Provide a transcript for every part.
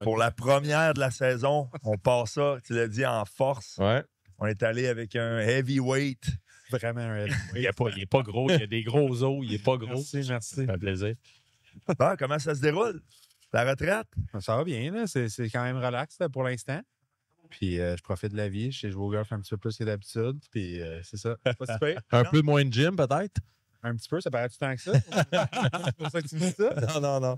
pour la première de la saison, on part ça, tu l'as dit, en force. Ouais. On est allé avec un heavyweight. Vraiment un heavyweight. Il est pas gros, il y a des gros os, il est pas gros. Merci. Ça fait plaisir. Bon, comment ça se déroule? La retraite? Ça va bien, là. C'est quand même relax là, pour l'instant. Puis je profite de la vie. Je sais jouer au golf un petit peu plus que d'habitude. Puis c'est ça. Pas si pire. Un peu moins de gym, peut-être? Un petit peu, ça paraît tout le temps que ça. C'est pour ça que tu me dis ça. Non.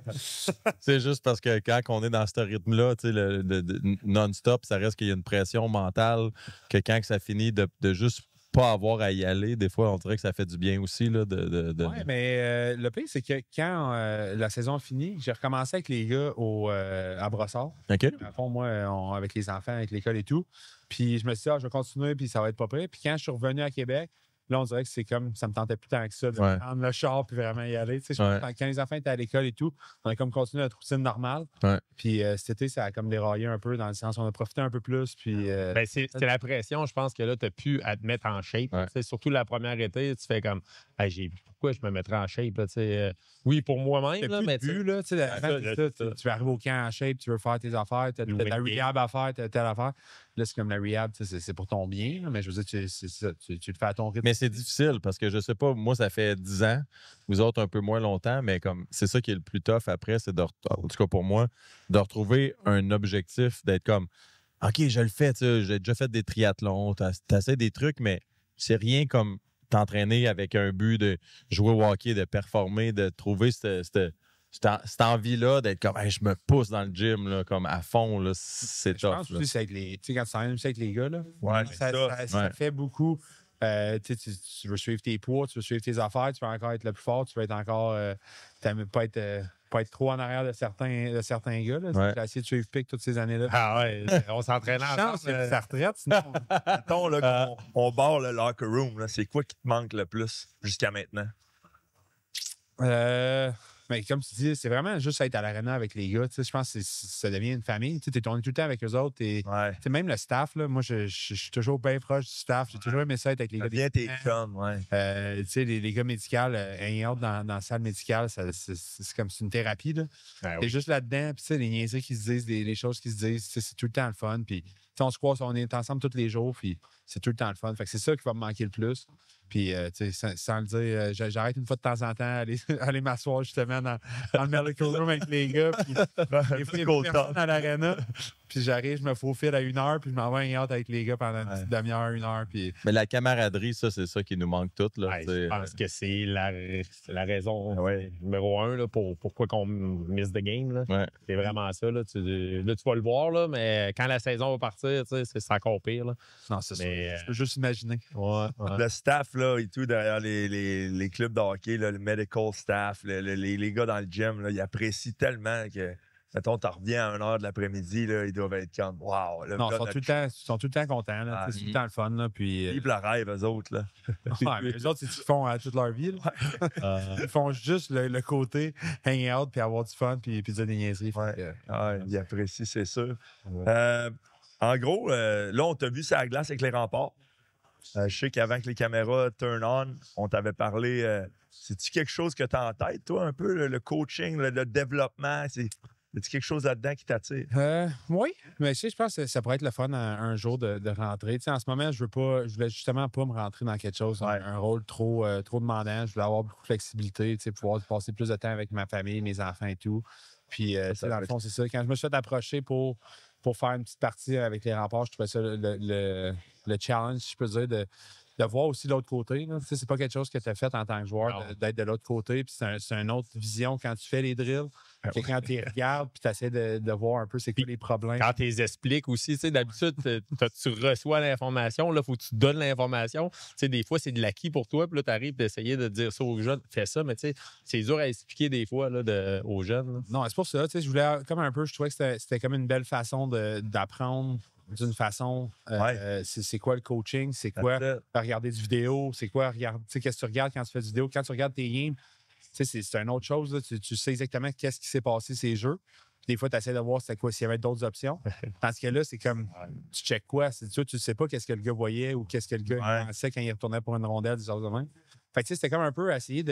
C'est juste parce que quand on est dans ce rythme-là, tu sais, non-stop, ça reste qu'il y a une pression mentale que quand que ça finit de juste pas avoir à y aller, des fois, on dirait que ça fait du bien aussi. Là, Oui, mais le pire, c'est que quand la saison finit, j'ai recommencé avec les gars à Brossard. OK. À fond, moi, avec les enfants, avec l'école et tout. Puis je me suis dit, je vais continuer, puis ça va être pas prêt. Puis quand je suis revenu à Québec, là, on dirait que c'est comme, ça me tentait plus tant que ça de prendre le char puis vraiment y aller. Tu sais, quand les enfants étaient à l'école et tout, on a comme continué notre routine normale. Ouais. Puis cet été, ça a comme déraillé un peu dans le sens où on a profité un peu plus. Puis, c'est la pression, je pense que là, tu as pu à te mettre en shape. Ouais. Surtout la première été, tu fais comme, pourquoi je me mettrais en shape? Là, oui, pour moi-même, là, mais tu vas arriver au camp en shape, tu veux faire tes affaires, tu as ta rehab à faire, tu as telle affaire. Là, c'est comme la rehab, c'est pour ton bien, là, mais je veux dire, tu le fais à ton rythme. Mais c'est difficile parce que je sais pas, moi, ça fait 10 ans, vous autres un peu moins longtemps, mais comme c'est ça qui est le plus tough après, c'est en tout cas pour moi, de retrouver un objectif, d'être comme OK, je le fais, j'ai déjà fait des triathlons, t'essaies des trucs, mais c'est rien comme t'entraîner avec un but de jouer au hockey, de performer, de trouver cette envie-là d'être comme je me pousse dans le gym là, comme à fond, là, c'est tough. Je pense aussi c'est avec les. Tu sais, quand tu t'entraînes avec les gars, là, ça fait beaucoup. Tu veux suivre tes poids, tu veux suivre tes affaires, tu veux encore être le plus fort, tu veux être encore. Pas être trop en arrière de certains gars. Là. J'ai essayé de suivre Pic toutes ces années-là. Ah ouais, on s'entraînait ensemble. C'est sa retraite, sinon. Mettons là, on barre le locker room. Là, c'est quoi qui te manque le plus jusqu'à maintenant? Mais comme tu dis, c'est vraiment juste être à l'aréna avec les gars. Je pense que ça devient une famille. On est tout le temps avec eux autres. Même le staff, là, moi, je suis toujours bien proche du staff. J'ai toujours aimé ça être avec les gars. Bien tes chums, les gars médicaux, hang out dans la salle médicale, c'est comme une thérapie. Là. Et juste là-dedans, puis les niaiseries qui se disent, les choses qui se disent, c'est tout le temps le fun. Puis on se croise, on est ensemble tous les jours, puis c'est tout le temps le fun. Fait que c'est ça qui va me manquer le plus. Puis, sans le dire, j'arrête une fois de temps en temps à aller m'asseoir justement dans le medical room avec les gars. Puis, des fois, il y a des personnes à l'aréna. Puis, j'arrive, je me faufile à 1 heure, puis je m'envoie un hâte avec les gars pendant une petite demi-heure, 1 heure. Puis... Mais la camaraderie, ça, c'est ça qui nous manque toutes. Là, je pense que c'est la raison numéro 1 là, pourquoi qu'on miss the game. Là. C'est vraiment ça. Là. Tu vas le voir, là, mais quand la saison va partir, c'est encore pire. Là. Non, c'est ça. Je peux juste imaginer. Le staff là, et tout, derrière les clubs de hockey, là, le medical staff, les gars dans le gym, là, ils apprécient tellement que, mettons, tu reviens à 1h de l'après-midi, là, ils doivent être comme, wow. Non, ils sont tout le temps contents. Là, c'est tout le temps le fun. Là, puis, ils le rêve, eux autres. Là. Mais eux autres, c'est ce qu'ils font toute leur vie. Là. Ils font juste le côté hang out, puis avoir du fun, puis dire des niaiseries. Ils apprécient, c'est sûr. En gros, là, on t'a vu sur la glace avec les remparts. Je sais qu'avant que les caméras turn on, on t'avait parlé. C'est-tu quelque chose que tu as en tête, toi, un peu, le coaching, le développement? Est-ce quelque chose là-dedans qui t'attire? Oui, mais je pense que ça pourrait être le fun un jour de rentrer. En ce moment, je voulais justement pas me rentrer dans quelque chose, un rôle trop demandant. Je voulais avoir beaucoup de flexibilité, pouvoir passer plus de temps avec ma famille, mes enfants et tout. Puis, dans le fond, c'est ça. Quand je me suis fait approcher pour faire une petite partie avec les remparts, je trouvais ça le challenge, si je peux dire, de voir aussi l'autre côté. C'est pas quelque chose que tu as fait en tant que joueur, d'être de l'autre côté. Puis c'est une autre vision quand tu fais les drills. Que quand tu regardes puis tu essaies de voir un peu c'est quoi les problèmes. Quand tu les expliques aussi, d'habitude, tu reçois l'information, il faut que tu donnes l'information. Des fois, c'est de l'acquis pour toi, puis là, tu arrives d'essayer de dire ça aux jeunes. Fais ça, mais c'est dur à expliquer des fois là, aux jeunes. Là. Non, c'est pour ça. Je voulais comme un peu, je trouvais que c'était comme une belle façon d'apprendre d'une façon. C'est quoi le coaching? C'est quoi regarder du vidéo? C'est quoi regarder? Qu'est-ce que tu regardes quand tu fais du vidéo? Quand tu regardes tes games, c'est une autre chose. Là. Tu sais exactement qu'est-ce qui s'est passé ces jeux. Puis des fois, tu essaies de voir quoi, s'il y avait d'autres options. Tandis que là, c'est comme tu checkes quoi? Tu sais pas qu'est-ce que le gars voyait ou qu'est-ce que le gars pensait quand il retournait pour une rondelle, des choses de même. Fait que c'était comme un peu essayer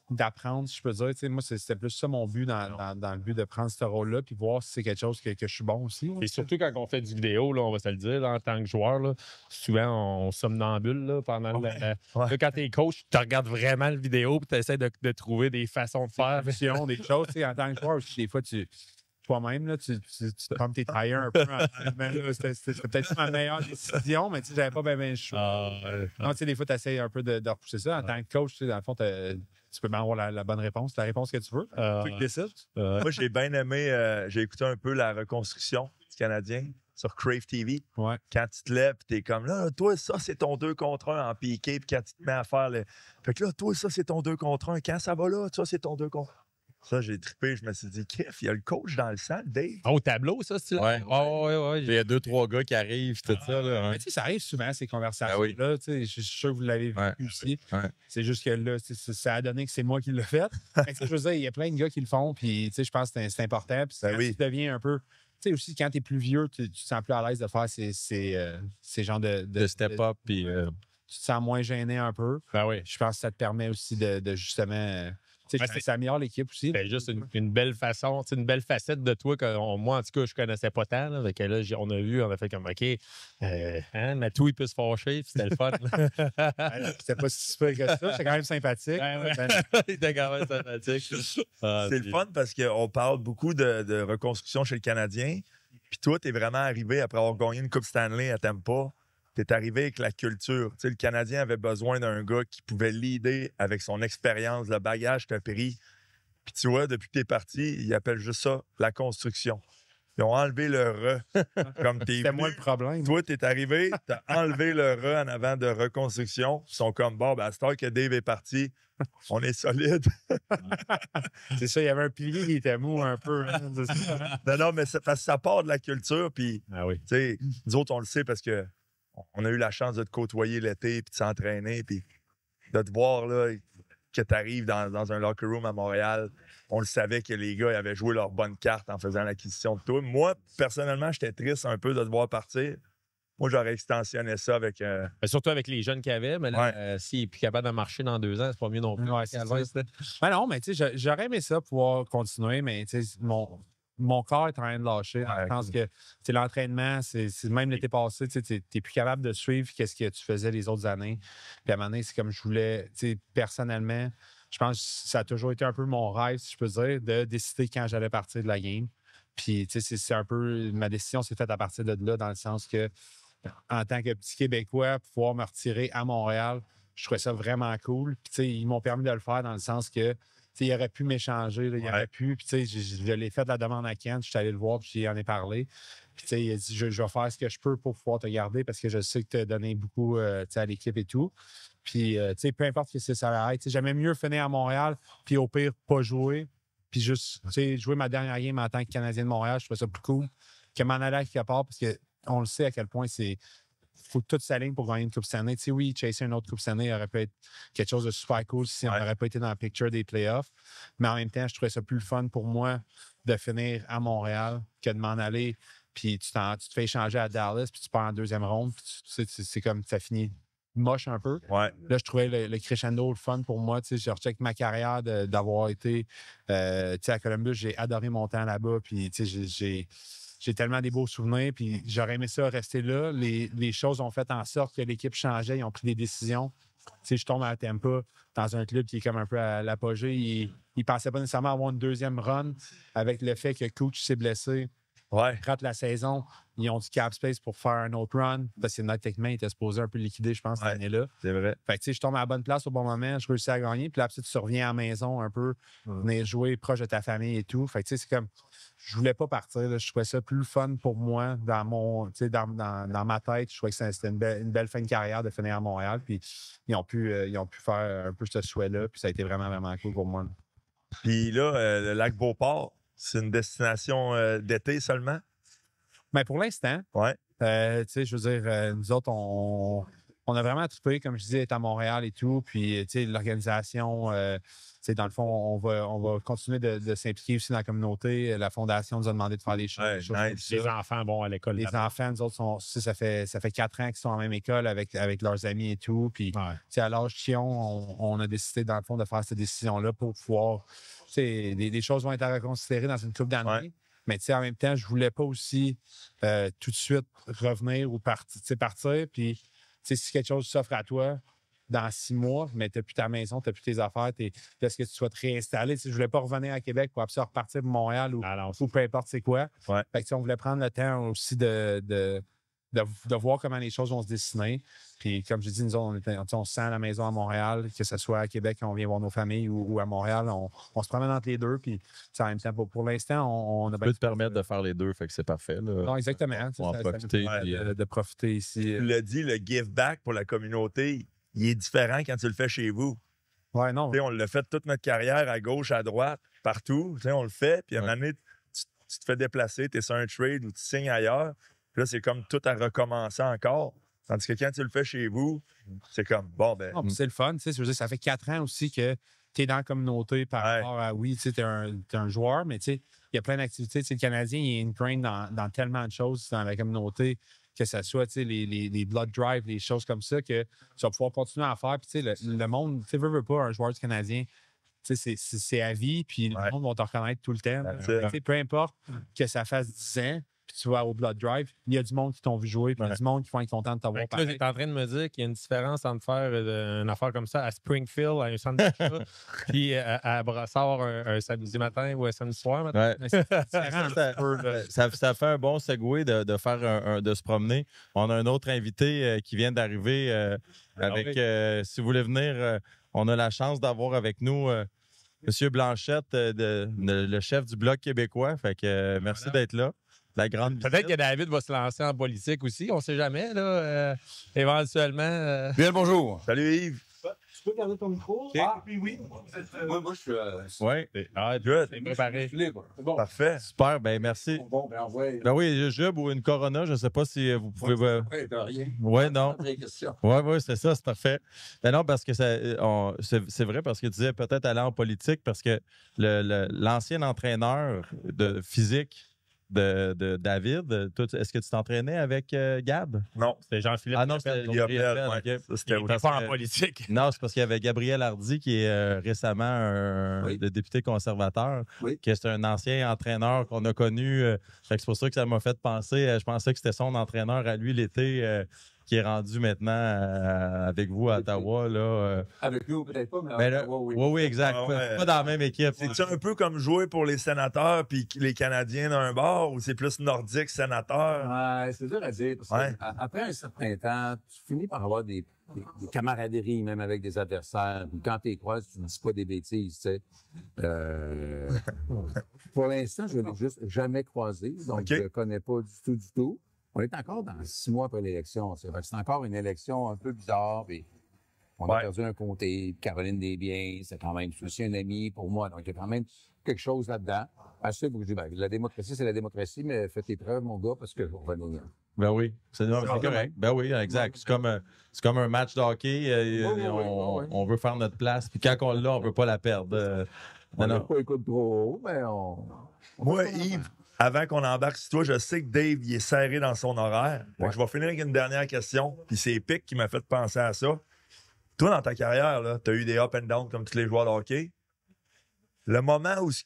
d'apprendre, si je peux dire. Tu sais, moi, c'était plus ça mon but dans le but de prendre ce rôle-là, puis voir si c'est quelque chose que je suis bon aussi. Et surtout quand on fait du vidéo, là, on va se le dire, là, en tant que joueur, là, souvent on somnambule là, pendant Ouais. Là, quand t'es coach, tu regardes vraiment le vidéo et tu essaies de trouver des façons de faire. Des choses. Tu sais, en tant que joueur aussi, des fois, toi-même, là, tu tombes tes tailleurs un peu. Mais là, c'était peut-être ma meilleure décision, mais tu sais, j'avais pas bien le choix. Non, tu sais, des fois, tu essaies un peu de repousser ça. En tant que coach, tu sais, dans le fond, tu peux bien avoir la bonne réponse, la réponse que tu veux. Tu qui décides. Moi, j'ai bien aimé, j'ai écouté un peu la reconstruction du Canadien sur Crave TV. Ouais. Quand tu te lèves, tu es comme là, toi, ça, c'est ton 2 contre 1 en piqué. Puis quand tu te mets à faire le. Fait que là, toi, ça, c'est ton 2 contre 1. Quand ça va là, ça, c'est ton 2 contre 1. Ça, j'ai trippé. Je me suis dit, Kif, il y a le coach dans le sang, Dave. Au tableau, ça, c'est Ouais. ouais. Il y a 2-3 gars qui arrivent, tout ça. Là, Mais tu sais, ça arrive souvent, ces conversations-là. Tu sais, je suis sûr que vous l'avez vu aussi. Ouais. C'est juste que là, ça a donné que c'est moi qui l'ai fait. Mais je veux dire, il y a plein de gars qui le font, puis tu sais, je pense que c'est important. Puis quand tu deviens un peu. Tu sais, aussi, quand tu es plus vieux, tu te sens plus à l'aise de faire ces genres de step-up. Puis tu te sens moins gêné un peu. Ben oui. Je pense que ça te permet aussi de justement. Ça améliore l'équipe aussi. C'est juste une belle façon, une belle facette de toi que moi, en tout cas, je connaissais pas tant. Là, fait que là, on a fait comme OK, Matou, il peut se fâcher, puis c'était le fun. C'était pas si super que ça. C'était quand même sympathique. Il était quand même sympathique. C'est le fun parce qu'on parle beaucoup de reconstruction chez le Canadien. Puis toi, tu es vraiment arrivé après avoir gagné une Coupe Stanley à Tampa. Tu es arrivé avec la culture. Tu sais, le Canadien avait besoin d'un gars qui pouvait l'aider avec son expérience, le bagage que tu as pris. Puis tu vois, depuis que tu es parti, ils appellent juste ça la construction. Ils ont enlevé le « comme t'es C'était moi le problème. Toi, tu es arrivé, tu as enlevé le « en avant de reconstruction. Ils sont comme, bon, à cette heure que Dave est parti, on est solide. » C'est ça, il y avait un pilier qui était mou un peu. Hein, non, mais c'est parce que ça part de la culture. Puis, oui. tu sais, nous autres, on le sait parce que on a eu la chance de te côtoyer l'été puis de s'entraîner. Puis de te voir là, que tu arrives dans un locker room à Montréal. On le savait que les gars ils avaient joué leur bonne carte en faisant l'acquisition de toi. Moi, personnellement, j'étais triste un peu de te voir partir. Moi, j'aurais extensionné ça avec. Surtout avec les jeunes qu'il y avait, mais là, s'il n'est plus capable de marcher dans 2 ans, c'est pas mieux non plus. Ouais, non, mais tu sais, j'aurais aimé ça pouvoir continuer, mais tu sais, mon corps est en train de lâcher. Je pense que l'entraînement, c'est même l'été passé, tu n'es plus capable de suivre ce que tu faisais les autres années. Puis à un moment donné, c'est comme je voulais, personnellement, je pense que ça a toujours été un peu mon rêve, si je peux dire, de décider quand j'allais partir de la game. Puis, c'est un peu, ma décision s'est faite à partir de là, dans le sens que, en tant que petit Québécois, pouvoir me retirer à Montréal, je trouvais ça vraiment cool. Puis, ils m'ont permis de le faire dans le sens que, il aurait pu m'échanger, il aurait pu. Puis, je l'ai fait de la demande à Kent, je suis allé le voir, puis j'y en ai parlé. Puis, il a dit, je vais faire ce que je peux pour pouvoir te garder parce que je sais que tu as donné beaucoup à l'équipe et tout. Puis, peu importe ce que ça va être, j'aimais mieux finir à Montréal, puis au pire, pas jouer, puis juste jouer ma dernière game en tant que Canadien de Montréal. Je trouvais ça plus cool que m'en aller à quelque part parce qu'on le sait à quel point c'est. Faut que tout s'aligne pour gagner une Coupe Stanley. Tu sais, oui, chasser une autre Coupe Stanley aurait pu être quelque chose de super cool si on n'aurait pas été dans la picture des playoffs. Mais en même temps, je trouvais ça plus le fun pour moi de finir à Montréal que de m'en aller. Puis tu te fais échanger à Dallas, puis tu pars en deuxième ronde. Puis c'est comme ça finit moche un peu. Ouais. Là, je trouvais le crescendo le fun pour moi. Je recheck ma carrière d'avoir été à Columbus. J'ai adoré mon temps là-bas. Puis j'ai tellement des beaux souvenirs. Puis j'aurais aimé ça rester là. Les choses ont fait en sorte que l'équipe changeait. Ils ont pris des décisions. Je tombe à Tampa dans un club qui est comme un peu à l'apogée. Ils ne pensaient pas nécessairement avoir une deuxième run avec le fait que Cooch s'est blessé. Rate la saison. Ils ont du cap space pour faire un autre run. Parce que techniquement, ils étaient supposés un peu liquider, je pense, cette année-là. C'est vrai. Fait que, je tombe à la bonne place au bon moment, je réussis à gagner. Puis là, tu reviens à la maison un peu, venir jouer proche de ta famille et tout. Fait que, c'est comme, je voulais pas partir. Là. Je trouvais ça plus fun pour moi dans ma tête. Je trouvais que c'était une belle fin de carrière de finir à Montréal. Puis ils ont pu faire un peu ce souhait-là. Puis ça a été vraiment, vraiment cool pour moi. Puis là, le lac Beauport, c'est une destination d'été seulement? Mais pour l'instant, je veux dire, nous autres, on a vraiment trippé, comme je disais, être à Montréal et tout. Puis, l'organisation, Dans le fond, on va continuer de s'impliquer aussi dans la communauté. La Fondation nous a demandé de faire des choses. Ouais, des choses nice. comme Les ça. enfants vont à l'école. Les là-bas. enfants, nous autres, ça fait 4 ans qu'ils sont en même école avec leurs amis et tout. Puis, Ouais. à l'âge qu'ils ont, on a décidé, dans le fond, de faire cette décision-là pour pouvoir. Des choses vont être à reconsidérer dans une couple d'années. Ouais. Mais en même temps, je voulais pas aussi tout de suite revenir ou partir. Puis, si quelque chose s'offre à toi dans 6 mois, mais tu n'as plus ta maison, tu n'as plus tes affaires, est-ce que tu sois réinstallé? Je voulais pas revenir à Québec pour après ça repartir pour Montréal ou peu importe c'est quoi. Ouais. Fait que, on voulait prendre le temps aussi de voir comment les choses vont se dessiner. Puis, comme je dis, nous autres, on se sent à la maison à Montréal, que ce soit à Québec, on vient voir nos familles, ou à Montréal, on se promène entre les deux. Puis, en même temps, pour l'instant, on a Tu peux te permettre de faire les deux, fait que c'est parfait. Là. Non, exactement. On va en profiter. Ouais, puis, De profiter ici. Tu l'as dit, le give back pour la communauté, il est différent quand tu le fais chez vous. Ouais, non. Tu sais, on l'a fait toute notre carrière à gauche, à droite, partout. Tu sais, on le fait. Puis à un moment donné, tu te fais déplacer, tu es sur un trade ou tu signes ailleurs. Puis là, c'est comme tout à recommencer encore. Tandis que quand tu le fais chez vous, c'est comme, bon, ben. Non, puis c'est le fun. Je veux dire, ça fait 4 ans aussi que tu es dans la communauté par rapport à, oui, tu es un joueur, mais il y a plein d'activités. Le Canadien, il est ingrained dans tellement de choses dans la communauté, que ce soit les blood drive, les choses comme ça, que tu vas pouvoir continuer à faire. Puis le monde, tu veux pas, un joueur du Canadien, c'est à vie, puis le monde va te reconnaître tout le temps. Peu importe que ça fasse 10 ans, puis tu vas au Blood Drive, il y a du monde qui t'ont vu jouer, puis il y a du monde qui vont être content de t'avoir Là, tu es en train de me dire qu'il y a une différence entre faire une affaire comme ça à Springfield, à un centre d'achat, puis à Brossard un samedi matin ou un samedi soir. Ouais. C'est différent. Ça fait un bon segue de faire de se promener. On a un autre invité qui vient d'arriver avec. Si vous voulez venir, on a la chance d'avoir avec nous M. Blanchette, le chef du Bloc québécois. Fait que merci d'être là. La grande visite. Peut-être que David va se lancer en politique aussi, on ne sait jamais, là, éventuellement. Bien le bonjour. Salut Yves. Tu peux garder ton micro? Ah, oui. Moi, je suis. Oui. Good. C'est préparé. libre. C'est bon. Parfait. Super, ben merci. Bon, ben, envoie. Ben oui, Jube ou une Corona, je ne sais pas si vous pouvez. De rien. Oui, non. Pas de questions. Oui, c'est ça, c'est parfait. Ben non, parce que c'est vrai, parce que tu disais peut-être aller en politique, parce que l'ancien entraîneur de physique de David, toi, est-ce que tu t'entraînais avec Gab? Non. C'est Jean-Philippe. Ah non, c'était Gabriel, Gabriel, ouais. ok. Ça, c'était Il n'est pas en politique. Non, c'est parce qu'il y avait Gabriel Hardy, qui est récemment un député conservateur, qui est un ancien entraîneur qu'on a connu. Fait que c'est pour ça que ça m'a fait penser. Je pensais que c'était son entraîneur à lui l'été, qui est rendu maintenant avec vous à Ottawa. Là, Avec nous, peut-être pas, mais ben là, oui, exact. Ah ouais. Pas dans la même équipe. C'est-tu un peu comme jouer pour les sénateurs puis les Canadiens d'un bord ou c'est plus nordique sénateur? Ouais, c'est dur à dire. Parce que après un certain temps, tu finis par avoir des camaraderies, même avec des adversaires. Puis quand tu les croises, tu ne dis pas des bêtises, tu sais. Pour l'instant, je ne l'ai juste jamais croisé, donc je ne le connais pas du tout. On est encore dans 6 mois après l'élection. C'est encore une élection un peu bizarre. Puis on a perdu un comté. Caroline Desbiens, c'est quand même aussi un ami pour moi. Donc, il y a quand même quelque chose là-dedans. À ce que je dis, la démocratie, c'est la démocratie, mais fais tes preuves, mon gars, parce que vous revenez. Ben oui, c'est correct. Ben oui, exact. C'est comme un match de hockey. On veut faire notre place. Puis quand on l'a, on ne veut pas la perdre. On n'a pas écouté trop haut, mais on Moi, Yves, avant qu'on embarque sur toi, je sais que Dave, il est serré dans son horaire. Donc, je vais finir avec une dernière question. Puis c'est Pic qui m'a fait penser à ça. Toi, dans ta carrière, tu as eu des up and down comme tous les joueurs de hockey. Le moment où tu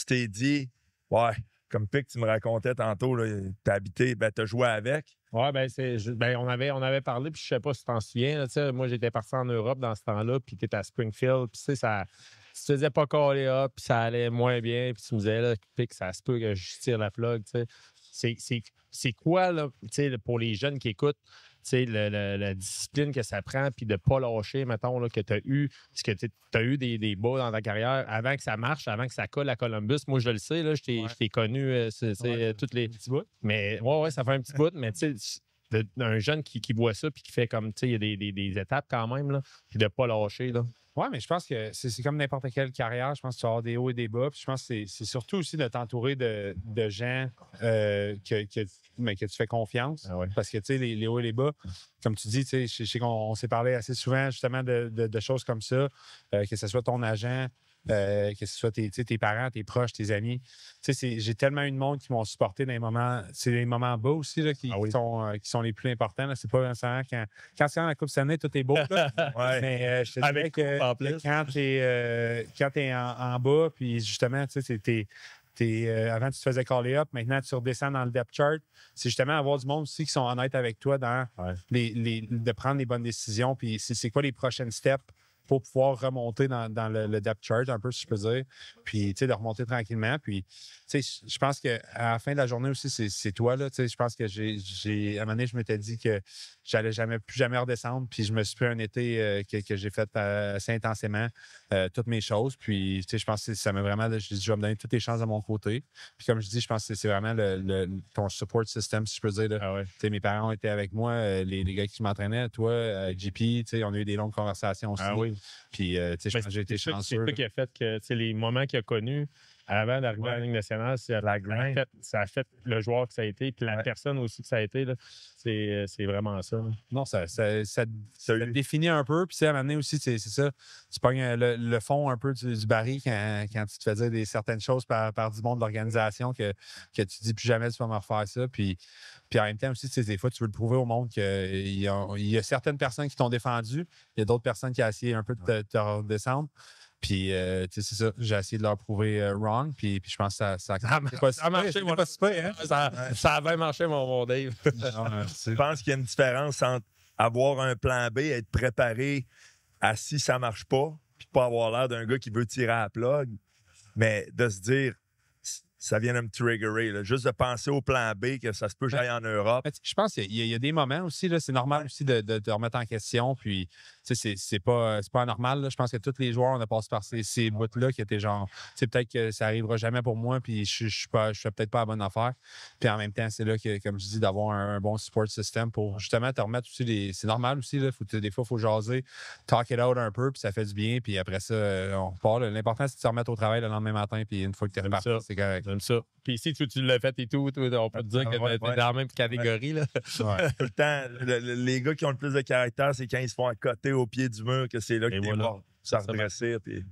t'es dit, ouais, comme Pic, tu me racontais tantôt, tu as habité, tu as joué avec. Oui, on avait parlé, puis je ne sais pas si tu t'en souviens. Là, moi, j'étais parti en Europe dans ce temps-là, puis tu étais à Springfield, puis tu te faisais pas caller up, puis ça allait moins bien, puis tu me disais, là, Pic, ça se peut que je tire la plug. C'est quoi, là, pour les jeunes qui écoutent, la discipline que ça prend, puis de ne pas lâcher, mettons, là, que tu as eu, parce que tu as eu des bas dans ta carrière avant que ça marche, avant que ça colle à Columbus. Moi, je le sais, là, je t'ai connu, toutes les petits bouts. Mais ouais, ça fait un petit bout, mais tu sais, un jeune qui voit ça, puis qui fait comme, tu sais, il y a des étapes quand même, là, puis de ne pas lâcher, là. Oui, mais je pense que c'est comme n'importe quelle carrière. Je pense que tu vas avoir des hauts et des bas. Puis je pense que c'est surtout aussi de t'entourer de gens que tu fais confiance. Ah ouais. Parce que, tu sais, les hauts et les bas, comme tu dis, je sais qu'on s'est parlé assez souvent justement de choses comme ça, que ce soit ton agent, que ce soit tes parents, tes proches, tes amis. J'ai tellement eu de monde qui m'ont supporté dans les moments. C'est les moments bas aussi là, qui sont les plus importants. C'est pas nécessairement quand tu gagnes la Coupe Stanley, tout est beau. Là. Mais je te dirais que quand tu es en bas, puis justement, avant, tu te faisais caller up. Maintenant, tu redescends dans le depth chart. C'est justement avoir du monde aussi qui sont honnêtes avec toi dans de prendre les bonnes décisions. Puis c'est quoi les prochaines steps pour pouvoir remonter dans le depth chart, un peu, si je peux dire. Puis, de remonter tranquillement. Puis, je pense qu'à la fin de la journée aussi, c'est toi, là. Je pense que à un moment donné, je m'étais dit que j'allais plus jamais redescendre. Puis, je me suis pris un été que j'ai fait assez intensément toutes mes choses. Puis, je pense que ça m'a vraiment... Je dis, je vais me donner toutes les chances de mon côté. Puis, comme je dis, je pense que c'est vraiment ton support system, si je peux dire. Là. Mes parents ont été avec moi, les gars qui m'entraînaient, toi, JP, on a eu des longues conversations aussi. Puis, je pense que j'ai été chanceux. C'est ça qui a fait que les moments qu'il a connus avant d'arriver à la Ligue nationale, ça a fait le joueur que ça a été, puis la personne aussi que ça a été. C'est vraiment ça. Là. Non, ça définit un peu. Puis, à un moment donné aussi, c'est ça. Tu pognes le fond un peu du baril quand tu te fais dire certaines choses par du monde de l'organisation que tu dis plus jamais tu vas me refaire ça. Puis en même temps aussi, des fois, tu veux le prouver au monde qu'il y a certaines personnes qui t'ont défendu. Il y a d'autres personnes qui ont essayé un peu de te redescendre. Puis, c'est ça, j'ai essayé de leur prouver wrong. Puis je pense que ça a marché, mon ça a bien marché, mon Dave. Je pense qu'il y a une différence entre avoir un plan B, être préparé à si ça marche pas, puis pas avoir l'air d'un gars qui veut tirer à la plug, mais de se dire, ça vient de me triggerer. Là. Juste de penser au plan B, que ça se peut que j'aille en Europe. Je pense qu'il y a des moments aussi, là, c'est normal aussi de te remettre en question. Puis, c'est pas anormal. Là. Je pense que tous les joueurs, on a passé par ces bouts-là qui étaient genre, peut-être que ça arrivera jamais pour moi, puis je fais peut-être pas la bonne affaire. Puis en même temps, c'est là que, comme je dis, d'avoir un bon support system pour justement te remettre aussi c'est normal aussi. Là, des fois, il faut jaser, talk it out un peu, puis ça fait du bien. Puis après ça, on repart. L'important, c'est de se remettre au travail le lendemain matin, puis une fois que tu es reparti, c'est correct. J'aime ça. Puis si tu l'as fait et tout, on peut te dire que tu es dans la même catégorie. Là. Tout le temps, les gars qui ont le plus de caractère, c'est quand ils se font accoter au pied du mur que c'est là que t'es mort. Ça redresser. Puis...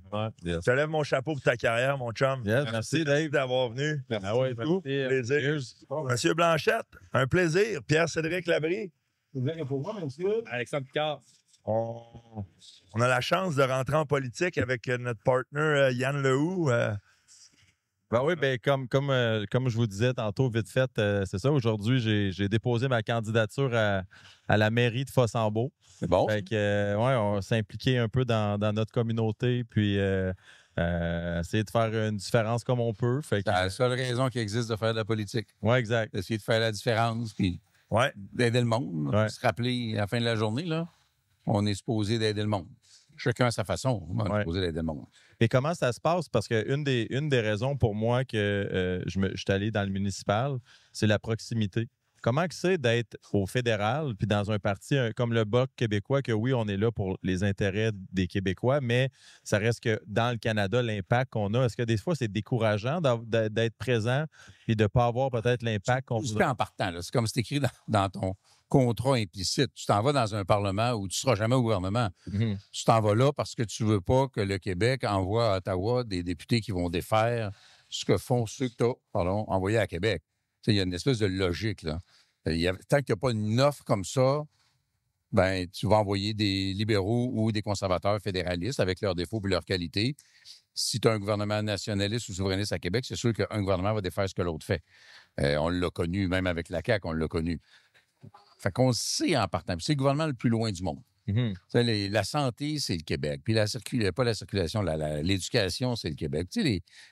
Je te lève mon chapeau pour ta carrière, mon chum. Merci, Dave. D'avoir venu. Merci. Plaisir. Monsieur Blanchette, un plaisir. Pierre-Cédric Labrie. Plaisir pour moi, monsieur. Alexandre Picard. On a la chance de rentrer en politique avec notre partner Yann Lehoux. Comme je vous disais tantôt, vite fait, c'est ça. Aujourd'hui, j'ai déposé ma candidature à la mairie de Fossambeau. C'est bon. On s'est impliqué un peu dans notre communauté, puis essayer de faire une différence comme on peut. C'est la seule raison qui existe de faire de la politique. Oui, exact. Essayer de faire la différence, puis d'aider le monde. Se rappeler à la fin de la journée, là, on est supposé d'aider le monde. Chacun à sa façon, on est supposé d'aider le monde. Et comment ça se passe? Parce qu'une des raisons pour moi que je suis allé dans le municipal, c'est la proximité. Comment c'est d'être au fédéral, puis dans un parti comme le Bloc québécois, que oui, on est là pour les intérêts des Québécois, mais ça reste que dans le Canada, l'impact qu'on a, est-ce que des fois, c'est décourageant d'être présent et de ne pas avoir peut-être l'impact qu'on voudrait? C'est en partant, là. C'est comme c'est écrit dans ton contrat implicite. Tu t'en vas dans un parlement où tu ne seras jamais au gouvernement. Mm-hmm. Tu t'en vas là parce que tu ne veux pas que le Québec envoie à Ottawa des députés qui vont défaire ce que font ceux que tu as envoyés à Québec. Il y a une espèce de logique, là. Tant qu'il n'y a pas une offre comme ça, ben, tu vas envoyer des libéraux ou des conservateurs fédéralistes avec leurs défauts et leurs qualités. Si tu as un gouvernement nationaliste ou souverainiste à Québec, c'est sûr qu'un gouvernement va défaire ce que l'autre fait. On l'a connu, même avec la CAQ, on l'a connu. Fait qu'on sait en partant. C'est le gouvernement le plus loin du monde. Mm-hmm. La santé, c'est le Québec. Puis pas la circulation, l'éducation, c'est le Québec.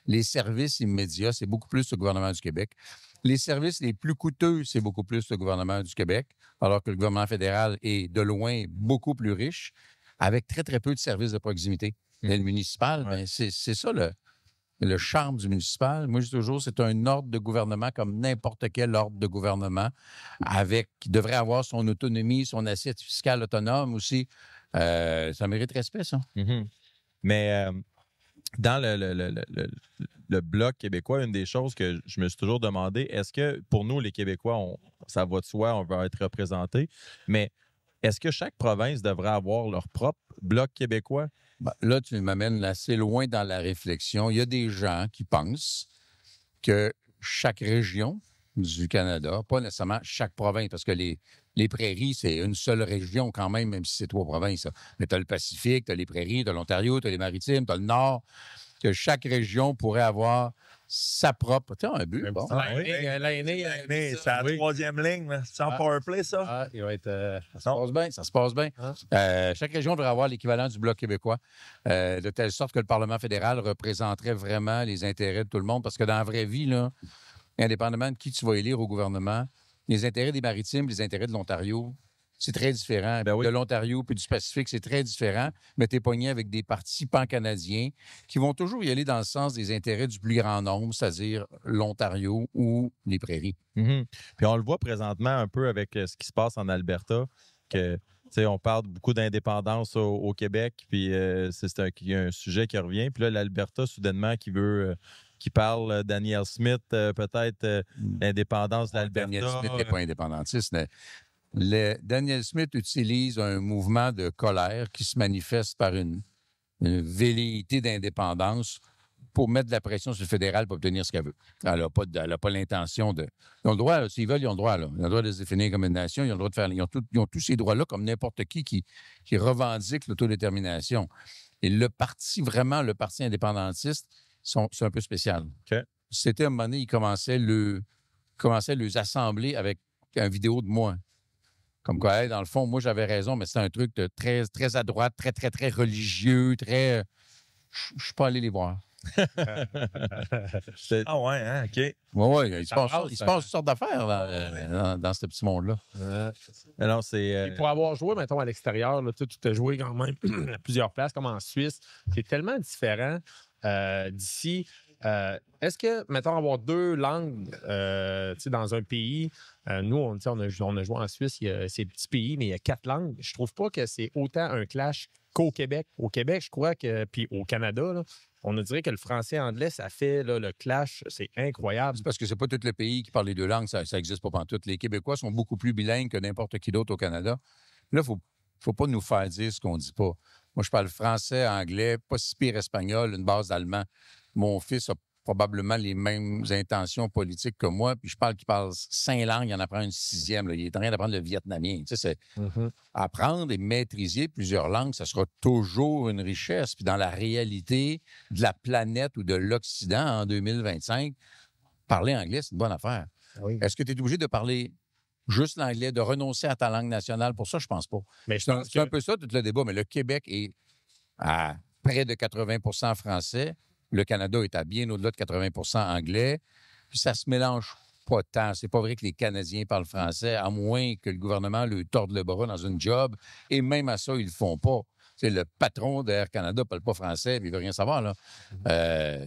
Les services immédiats, c'est beaucoup plus le gouvernement du Québec. Les services les plus coûteux, c'est beaucoup plus le gouvernement du Québec, alors que le gouvernement fédéral est de loin beaucoup plus riche, avec très, très peu de services de proximité. Mais le municipal, ben, c'est ça le charme du municipal. Moi, je dis toujours, c'est un ordre de gouvernement comme n'importe quel ordre de gouvernement, qui devrait avoir son autonomie, son assiette fiscale autonome aussi. Ça mérite respect, ça. Mm-hmm. Mais dans le Bloc québécois, une des choses que je me suis toujours demandé, est-ce que pour nous, les Québécois, ça va de soi, on va être représentés, mais est-ce que chaque province devrait avoir leur propre bloc québécois? Ben, là, tu m'amènes assez loin dans la réflexion. Il y a des gens qui pensent que chaque région du Canada, pas nécessairement chaque province, parce que les prairies, c'est une seule région quand même si c'est 3 provinces. Mais tu as le Pacifique, tu as les prairies, tu as l'Ontario, tu as les Maritimes, tu as le Nord, que chaque région pourrait avoir sa propre... Tu as un but, bon. L'année, C'est la troisième ligne, là. C'est en powerplay, ça? Ah, il va être. Ça se passe bien, ça se passe bien. Chaque région devrait avoir l'équivalent du Bloc québécois, de telle sorte que le Parlement fédéral représenterait vraiment les intérêts de tout le monde, parce que dans la vraie vie, là, indépendamment de qui tu vas élire au gouvernement, les intérêts des Maritimes, les intérêts de l'Ontario, c'est très différent. Ben oui. De l'Ontario puis du Pacifique, c'est très différent, mais tu es pogné avec des partis pan-canadiens qui vont toujours y aller dans le sens des intérêts du plus grand nombre, c'est-à-dire l'Ontario ou les prairies. Mm-hmm. Puis on le voit présentement un peu avec ce qui se passe en Alberta, que on parle beaucoup d'indépendance au Québec, puis c'est un sujet qui revient. Puis là, l'Alberta, soudainement, qui parle Danielle Smith, peut-être l'indépendance de l'Alberta. Danielle Smith n'est pas indépendantiste. Mais Danielle Smith utilise un mouvement de colère qui se manifeste par une velléité d'indépendance pour mettre de la pression sur le fédéral pour obtenir ce qu'elle veut. Elle n'a pas l'intention de... Ils ont le droit, s'ils veulent, ils ont le droit. Là. Ils ont le droit de se définir comme une nation. Ils ont le droit de faire... Ils ont tous ces droits-là comme n'importe qui revendique l'autodétermination. Et le parti indépendantiste, c'est un peu spécial. Okay. C'était à un moment donné, ils commençaient les assembler avec une vidéo de moi. Comme quoi, hey, dans le fond, moi, j'avais raison, mais c'est un truc de très, très à droite, très, très, très religieux, très... Je ne suis pas allé les voir. Ah ouais, hein, OK. Oui, il se passe toutes sortes d'affaires dans ce petit monde-là. Alors, c'est... Et pour avoir joué, mettons, à l'extérieur, là, tu as joué quand même à plusieurs places, comme en Suisse. C'est tellement différent d'ici. Est-ce que, mettons, avoir 2 langues dans un pays, nous, on a joué en Suisse, c'est petit pays, mais il y a 4 langues. Je trouve pas que c'est autant un clash qu'au Québec. Au Québec, je crois que, puis au Canada, là, on dirait que le français et l'anglais, ça fait là, le clash, c'est incroyable. C'est parce que c'est pas tout le pays qui parle les 2 langues, ça n'existe pas pantoute. Les Québécois sont beaucoup plus bilingues que n'importe qui d'autre au Canada. Là, il faut pas nous faire dire ce qu'on dit pas. Moi, je parle français, anglais, pas si pire espagnol, une base d'allemand. Mon fils a probablement les mêmes intentions politiques que moi, puis je parle qu'il parle 5 langues, il en apprend une 6e. Là. Il est en train d'apprendre le vietnamien. Tu sais, apprendre et maîtriser plusieurs langues, ça sera toujours une richesse. Puis dans la réalité de la planète ou de l'Occident en 2025, parler anglais, c'est une bonne affaire. Oui. Est-ce que tu es obligé de parler juste l'anglais, de renoncer à ta langue nationale? Pour ça, je pense pas. Mais C'est un peu ça, tout le débat. Mais le Québec est à près de 80 français. Le Canada est à bien au-delà de 80 anglais. Puis ça se mélange pas tant. C'est pas vrai que les Canadiens parlent français, à moins que le gouvernement leur torde le bras dans une job. Et même à ça, ils le font pas. C'est le patron d'Air Canada ne parle pas français, mais il veut rien savoir, là. La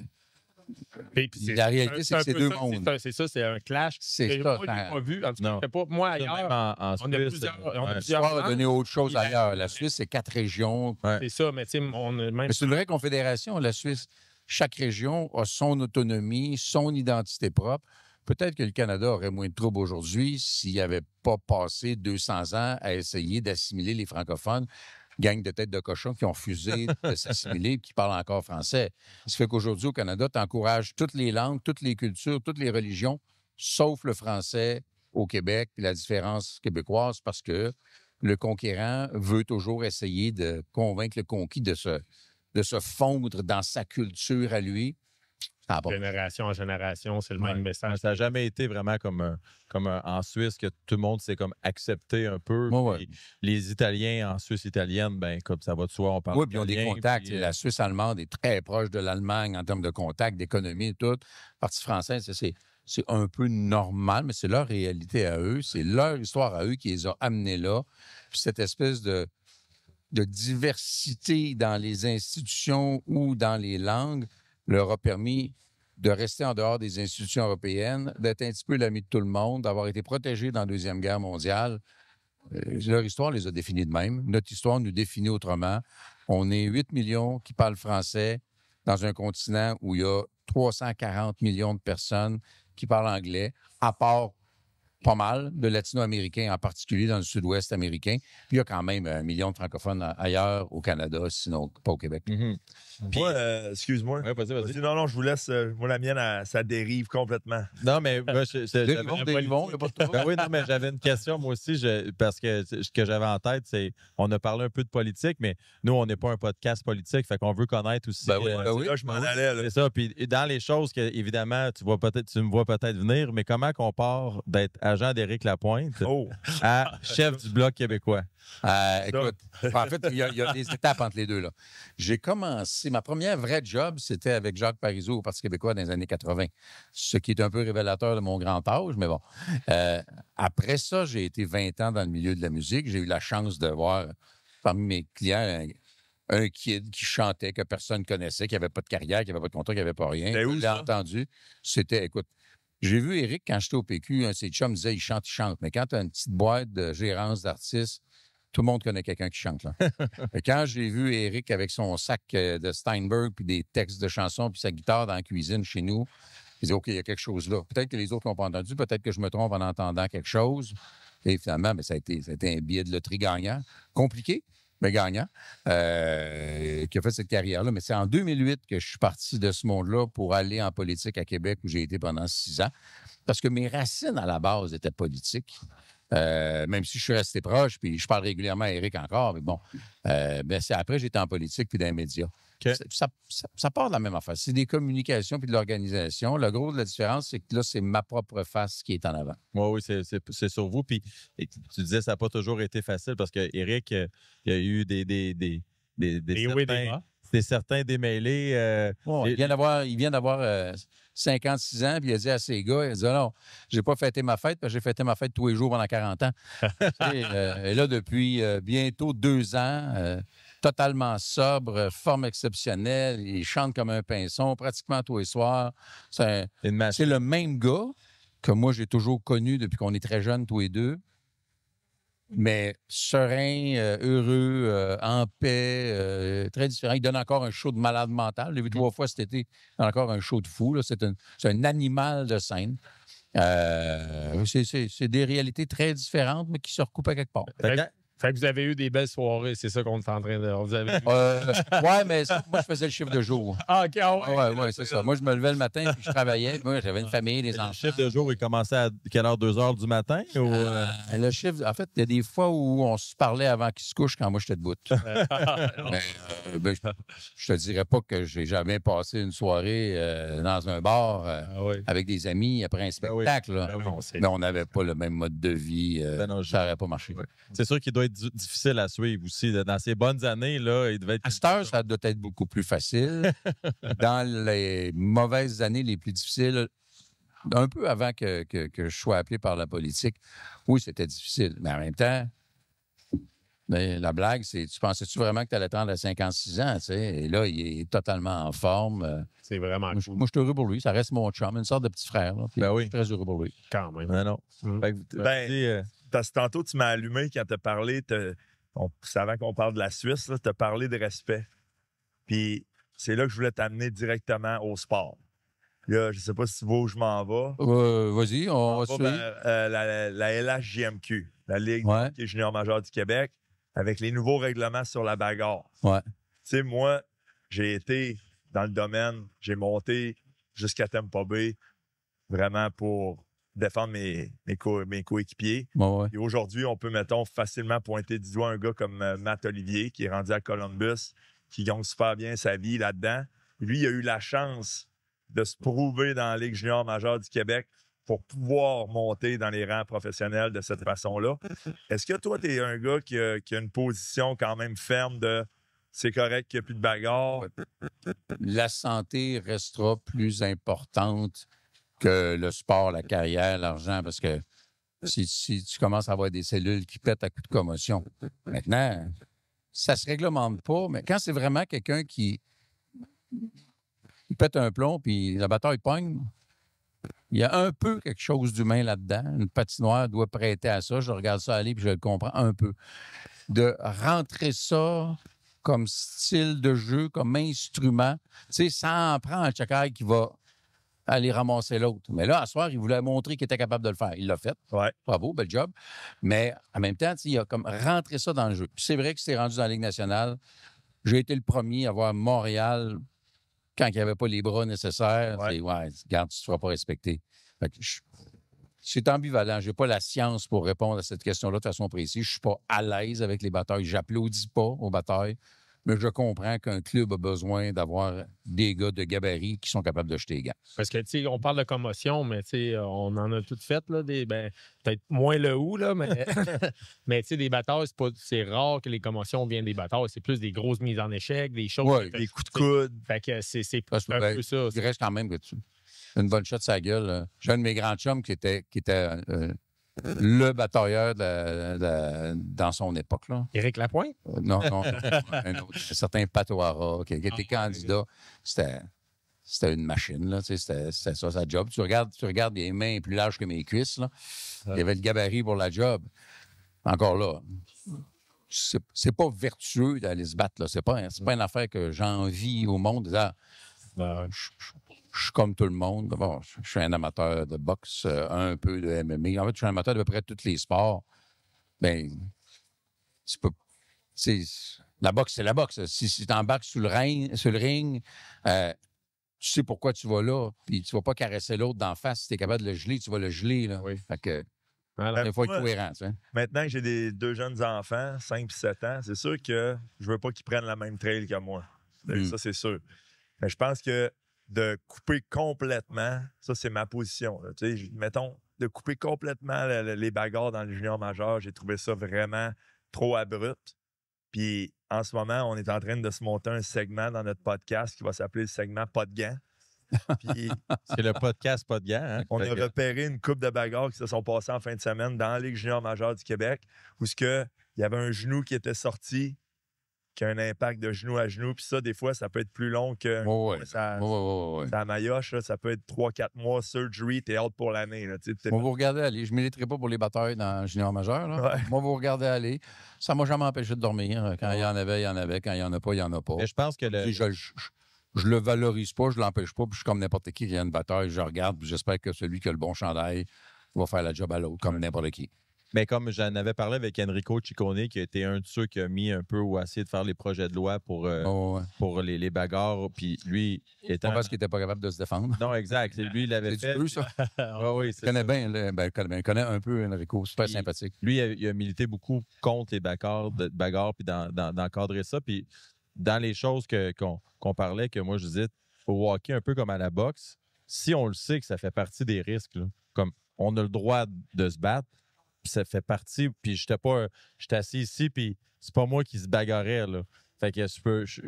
réalité, c'est que c'est 2 mondes. C'est ça, c'est un clash. C'est moi, ça. je l'ai pas vu. En tout cas, Non. pas moi ailleurs. En On a Suisse, plusieurs L'histoire a langues. donné autre chose Il a- ailleurs. La Suisse, c'est 4 régions. C'est ça, mais tu sais, on a même. Mais c'est une vraie confédération, la Suisse. Chaque région a son autonomie, son identité propre. Peut-être que le Canada aurait moins de troubles aujourd'hui s'il n'avait pas passé 200 ans à essayer d'assimiler les francophones, gang de têtes de cochon qui ont refusé de s'assimiler et qui parlent encore français. Ce qui fait qu'aujourd'hui, au Canada, tu encourages toutes les langues, toutes les cultures, toutes les religions, sauf le français au Québec, puis la différence québécoise, parce que le conquérant veut toujours essayer de convaincre le conquis de se fondre dans sa culture à lui. Génération en génération, c'est le même message. Ça n'a jamais été vraiment comme en Suisse, que tout le monde s'est comme accepté un peu. Ouais. Les Italiens en Suisse italienne, ben comme ça va de soi, on parle Oui, puis ils ont des italien, contacts. puis, La Suisse allemande est très proche de l'Allemagne en termes de contacts, d'économie et tout. Le Parti français, c'est un peu normal, mais c'est leur réalité à eux. C'est leur histoire à eux qui les a amenés là. Puis cette espèce de diversité dans les institutions ou dans les langues leur a permis de rester en dehors des institutions européennes, d'être un petit peu l'ami de tout le monde, d'avoir été protégés dans la Deuxième Guerre mondiale. Leur histoire les a définis de même. Notre histoire nous définit autrement. On est 8 millions qui parlent français dans un continent où il y a 340 millions de personnes qui parlent anglais, à part pas mal, de latino-américains en particulier dans le sud-ouest américain. Puis il y a quand même 1 million de francophones ailleurs au Canada, sinon pas au Québec. Moi, excuse-moi. Ouais, vas-y. Non, je vous laisse. Moi, la mienne, ça dérive complètement. Non, mais moi, Dérivons, il y a pas de trouble. Ben oui, non, mais j'avais une question, moi aussi, parce que ce que j'avais en tête, c'est on a parlé un peu de politique, mais nous, on n'est pas un podcast politique, fait qu'on veut connaître aussi. Ben oui, Là, je m'en allais. Là. C'est ça. Puis dans les choses que, évidemment, tu me vois peut-être venir, mais comment qu'on part d'être agent d'Éric Lapointe à chef du Bloc québécois? Écoute, en fait, il y a des étapes entre les deux. Là. J'ai commencé, ma première vraie job, c'était avec Jacques Parizeau au Parti québécois dans les années 80, ce qui est un peu révélateur de mon grand âge, mais bon. Après ça, j'ai été 20 ans dans le milieu de la musique. J'ai eu la chance de voir parmi mes clients un kid qui chantait, que personne ne connaissait, qui n'avait pas de carrière, qui n'avait pas de contrat, qui n'avait pas rien. Où, je l'ai entendu. C'était, écoute, j'ai vu Éric quand j'étais au PQ, un de ses chums me disait il chante. Mais quand tu as une petite boîte de gérance d'artistes, tout le monde connaît quelqu'un qui chante. Là. Quand j'ai vu Éric avec son sac de Steinberg, puis des textes de chansons, puis sa guitare dans la cuisine chez nous, j'ai dit OK, il y a quelque chose là. Peut-être que les autres l'ont pas entendu, peut-être que je me trompe en entendant quelque chose. Et finalement, ça a été un billet de loterie gagnant. Compliqué, mais gagnant, qui a fait cette carrière-là. Mais c'est en 2008 que je suis parti de ce monde-là pour aller en politique à Québec, où j'ai été pendant 6 ans. Parce que mes racines, à la base, étaient politiques. Même si je suis resté proche, puis je parle régulièrement à Éric encore, mais bon. C'est après, j'étais en politique puis dans les médias. Okay. Ça part de la même affaire. C'est des communications puis de l'organisation. Le gros de la différence, c'est que là, c'est ma propre face qui est en avant. Oui, c'est sur vous. Puis tu disais que ça n'a pas toujours été facile parce qu'Éric, il y a eu des certains démêlés. Il vient d'avoir 56 ans, puis il a dit à ses gars, il a dit non, j'ai pas fêté ma fête, parce que j'ai fêté ma fête tous les jours pendant 40 ans. Et là, depuis bientôt 2 ans, totalement sobre, forme exceptionnelle, il chante comme un pinson pratiquement tous les soirs. C'est le même gars que moi, j'ai toujours connu depuis qu'on est très jeunes tous les deux. Mais serein, heureux, en paix, très différent. Il donne encore un show de malade mental. J'ai vu 3 fois cet été, il donne encore un show de fou. Là. C'est un animal de scène. C'est des réalités très différentes, mais qui se recoupent à quelque part. Fait que vous avez eu des belles soirées, c'est ça qu'on est en train de... Oui, mais moi, je faisais le chiffre de jour. Ah, OK, Oui, c'est ça. Moi, je me levais le matin puis je travaillais. Moi, j'avais une famille, des enfants. Le chiffre de jour, il commençait à quelle heure? 2 heures du matin? Ou... Le chiffre, en fait, il y a des fois où on se parlait avant qu'il se couche quand moi, j'étais debout. Mais, je te dirais pas que j'ai jamais passé une soirée dans un bar avec des amis après un spectacle. Là. Mais on n'avait pas le même mode de vie. Ça n'aurait pas marché. C'est sûr qu'il doit être difficile à suivre aussi. Dans ces bonnes années, là, il devait être... À cette heure, ça doit être beaucoup plus facile. Dans les mauvaises années les plus difficiles, un peu avant que je sois appelé par la politique, oui, c'était difficile. Mais en même temps, la blague, c'est tu pensais-tu vraiment que tu allais attendre à 56 ans? Tu sais? Et là, il est totalement en forme. C'est vraiment cool. Moi, je suis heureux pour lui. Ça reste mon chum, une sorte de petit frère. Là, je suis très heureux pour lui. Quand même. Non. Parce que tantôt, tu m'as allumé quand tu as parlé, c'est avant qu'on parle de la Suisse, tu as parlé de respect. Puis c'est là que je voulais t'amener directement au sport. Là, je ne sais pas si tu vois où je m'en vais. Vas-y, on va suivre. La LHJMQ, la Ligue junior majeure du Québec, avec les nouveaux règlements sur la bagarre. Ouais. Tu sais, moi, j'ai été dans le domaine, j'ai monté jusqu'à Tampa Bay, vraiment pour défendre mes coéquipiers. Ouais. Et aujourd'hui, on peut, mettons, facilement pointer du doigt un gars comme Matt Olivier, qui est rendu à Columbus, qui gagne super bien sa vie là-dedans. Lui, il a eu la chance de se prouver dans la Ligue junior majeure du Québec pour pouvoir monter dans les rangs professionnels de cette façon-là. Est-ce que toi, tu es un gars qui a une position quand même ferme de c'est correct qu'il n'y a plus de bagarre? La santé restera plus importante que le sport, la carrière, l'argent, parce que si tu commences à avoir des cellules qui pètent à coup de commotion, maintenant, ça ne se réglemente pas, mais quand c'est vraiment quelqu'un qui pète un plomb puis la bataille pogne, il y a un peu quelque chose d'humain là-dedans. Une patinoire doit prêter à ça. Je regarde ça aller puis je le comprends un peu. De rentrer ça comme style de jeu, comme instrument, tu sais, ça en prend un checker qui va aller ramasser l'autre. Mais là, à soir, il voulait montrer qu'il était capable de le faire. Il l'a fait. Ouais. Bravo, bel job. Mais en même temps, il a comme rentré ça dans le jeu. Puis c'est vrai que c'est rendu dans la Ligue nationale. J'ai été le premier à voir Montréal quand il n'y avait pas les bras nécessaires. Ouais. Regarde, tu ne te feras pas respecter. Fait que c'est ambivalent. Je n'ai pas la science pour répondre à cette question-là de façon précise. Je ne suis pas à l'aise avec les batailles. Je n'applaudis pas aux batailles. Mais je comprends qu'un club a besoin d'avoir des gars de gabarit qui sont capables de jeter les gants. Parce que, tu sais, on parle de commotion, mais, tu sais, on en a toutes fait, là, peut-être moins le où, là, mais, mais tu sais, des batailles, c'est rare que les commotions viennent des batailles. C'est plus des grosses mises en échec, des choses. Ouais, Des coups de coude. Fait que c'est que, un peu ça. Il reste quand même que une bonne shot de sa gueule. J'ai un de mes grands chums qui était le batailleur dans son époque. Là. Éric Lapointe? Non, un autre, un certain Patoara qui était candidat. C'était une machine, là, c'était ça, sa job. Tu regardes les mains plus larges que mes cuisses. Là. Il y avait le gabarit pour la job. Encore là, c'est pas vertueux d'aller se battre. Là. C'est pas une affaire que j'envie au monde. Je suis comme tout le monde. Bon, je suis un amateur de boxe, un peu de MMA. En fait, je suis un amateur de peu près tous les sports. Bien, la boxe, c'est la boxe. Si tu embarques sur le ring, tu sais pourquoi tu vas là. Puis tu vas pas caresser l'autre d'en face. Si tu es capable de le geler, tu vas le geler. Là. Oui. Fait que, Voilà. il faut être cohérent. Tu sais. Maintenant que j'ai deux jeunes enfants, 5 et 7 ans, c'est sûr que je veux pas qu'ils prennent la même trail que moi. Ça, c'est sûr. Mais je pense que de couper complètement, ça, c'est ma position. Là. Tu sais, mettons, de couper complètement les bagarres dans les juniors majeurs, j'ai trouvé ça vraiment trop abrupt. Puis, en ce moment, on est en train de se monter un segment dans notre podcast qui va s'appeler le segment Pas de gants. Puis, C'est le podcast Pas de gants. Hein? on a repéré une couple de bagarres qui se sont passées en fin de semaine dans la Ligue junior majeure du Québec où il y avait un genou qui était sorti, qui a un impact de genou à genou. Puis ça, des fois, ça peut être plus long que ça maillotche. Là, ça peut être 3-4 mois, surgery, t'es out pour l'année. Moi, vous regardez aller. Je ne militerai pas pour les batailles dans le junior majeur. Là. Ouais. Moi, vous regardez aller. Ça ne m'a jamais empêché de dormir. Quand il y en avait, il y en avait. Quand il n'y en a pas, il n'y en a pas. Mais je pense que je le valorise pas, je l'empêche pas. Puis je suis comme n'importe qui y a une bataille. Je regarde. Puis j'espère que celui qui a le bon chandail va faire la job à l'autre, comme n'importe qui. Mais comme j'en avais parlé avec Enrico Ciccone, qui a été un de ceux qui a mis un peu ou essayé de faire les projets de loi pour les bagarres, puis lui étant... Pas parce qu'il n'était pas capable de se défendre. Non, exact. Lui, il l'avait fait. C'est du ça. Oui, il connaît bien, il connaît un peu Enrico. Super sympathique. Lui, il a milité beaucoup contre les bagarres puis d'encadrer ça. Puis dans les choses qu'on parlait, que moi, je disais, au hockey, un peu comme à la boxe, si on le sait que ça fait partie des risques, là, comme on a le droit de se battre, ça fait partie, puis j'étais assis ici, puis c'est pas moi qui se bagarrais, là. Fait que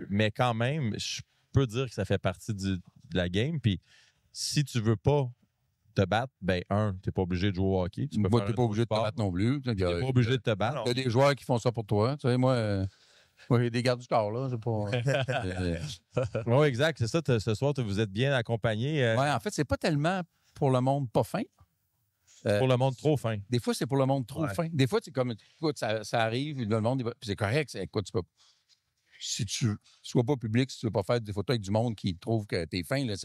mais quand même, je peux dire que ça fait partie de la game, puis si tu veux pas te battre, ben t'es pas obligé de jouer au hockey. T'es pas obligé de te battre non plus. T'es pas obligé de te battre. Il y a des joueurs qui font ça pour toi. Tu sais, moi, il y a des gardes du corps, là. C'est pas... Oui, exact. C'est ça, ce soir, vous êtes bien accompagnés. Oui, en fait, c'est pas tellement pour le monde pas fin. Pour le monde trop fin. Des fois, c'est pour le monde trop fin. Des fois, c'est comme, écoute, ça arrive, le monde, puis c'est correct. Écoute, si tu sois pas public, si tu veux pas faire des photos avec du monde qui trouve que t'es fin, là,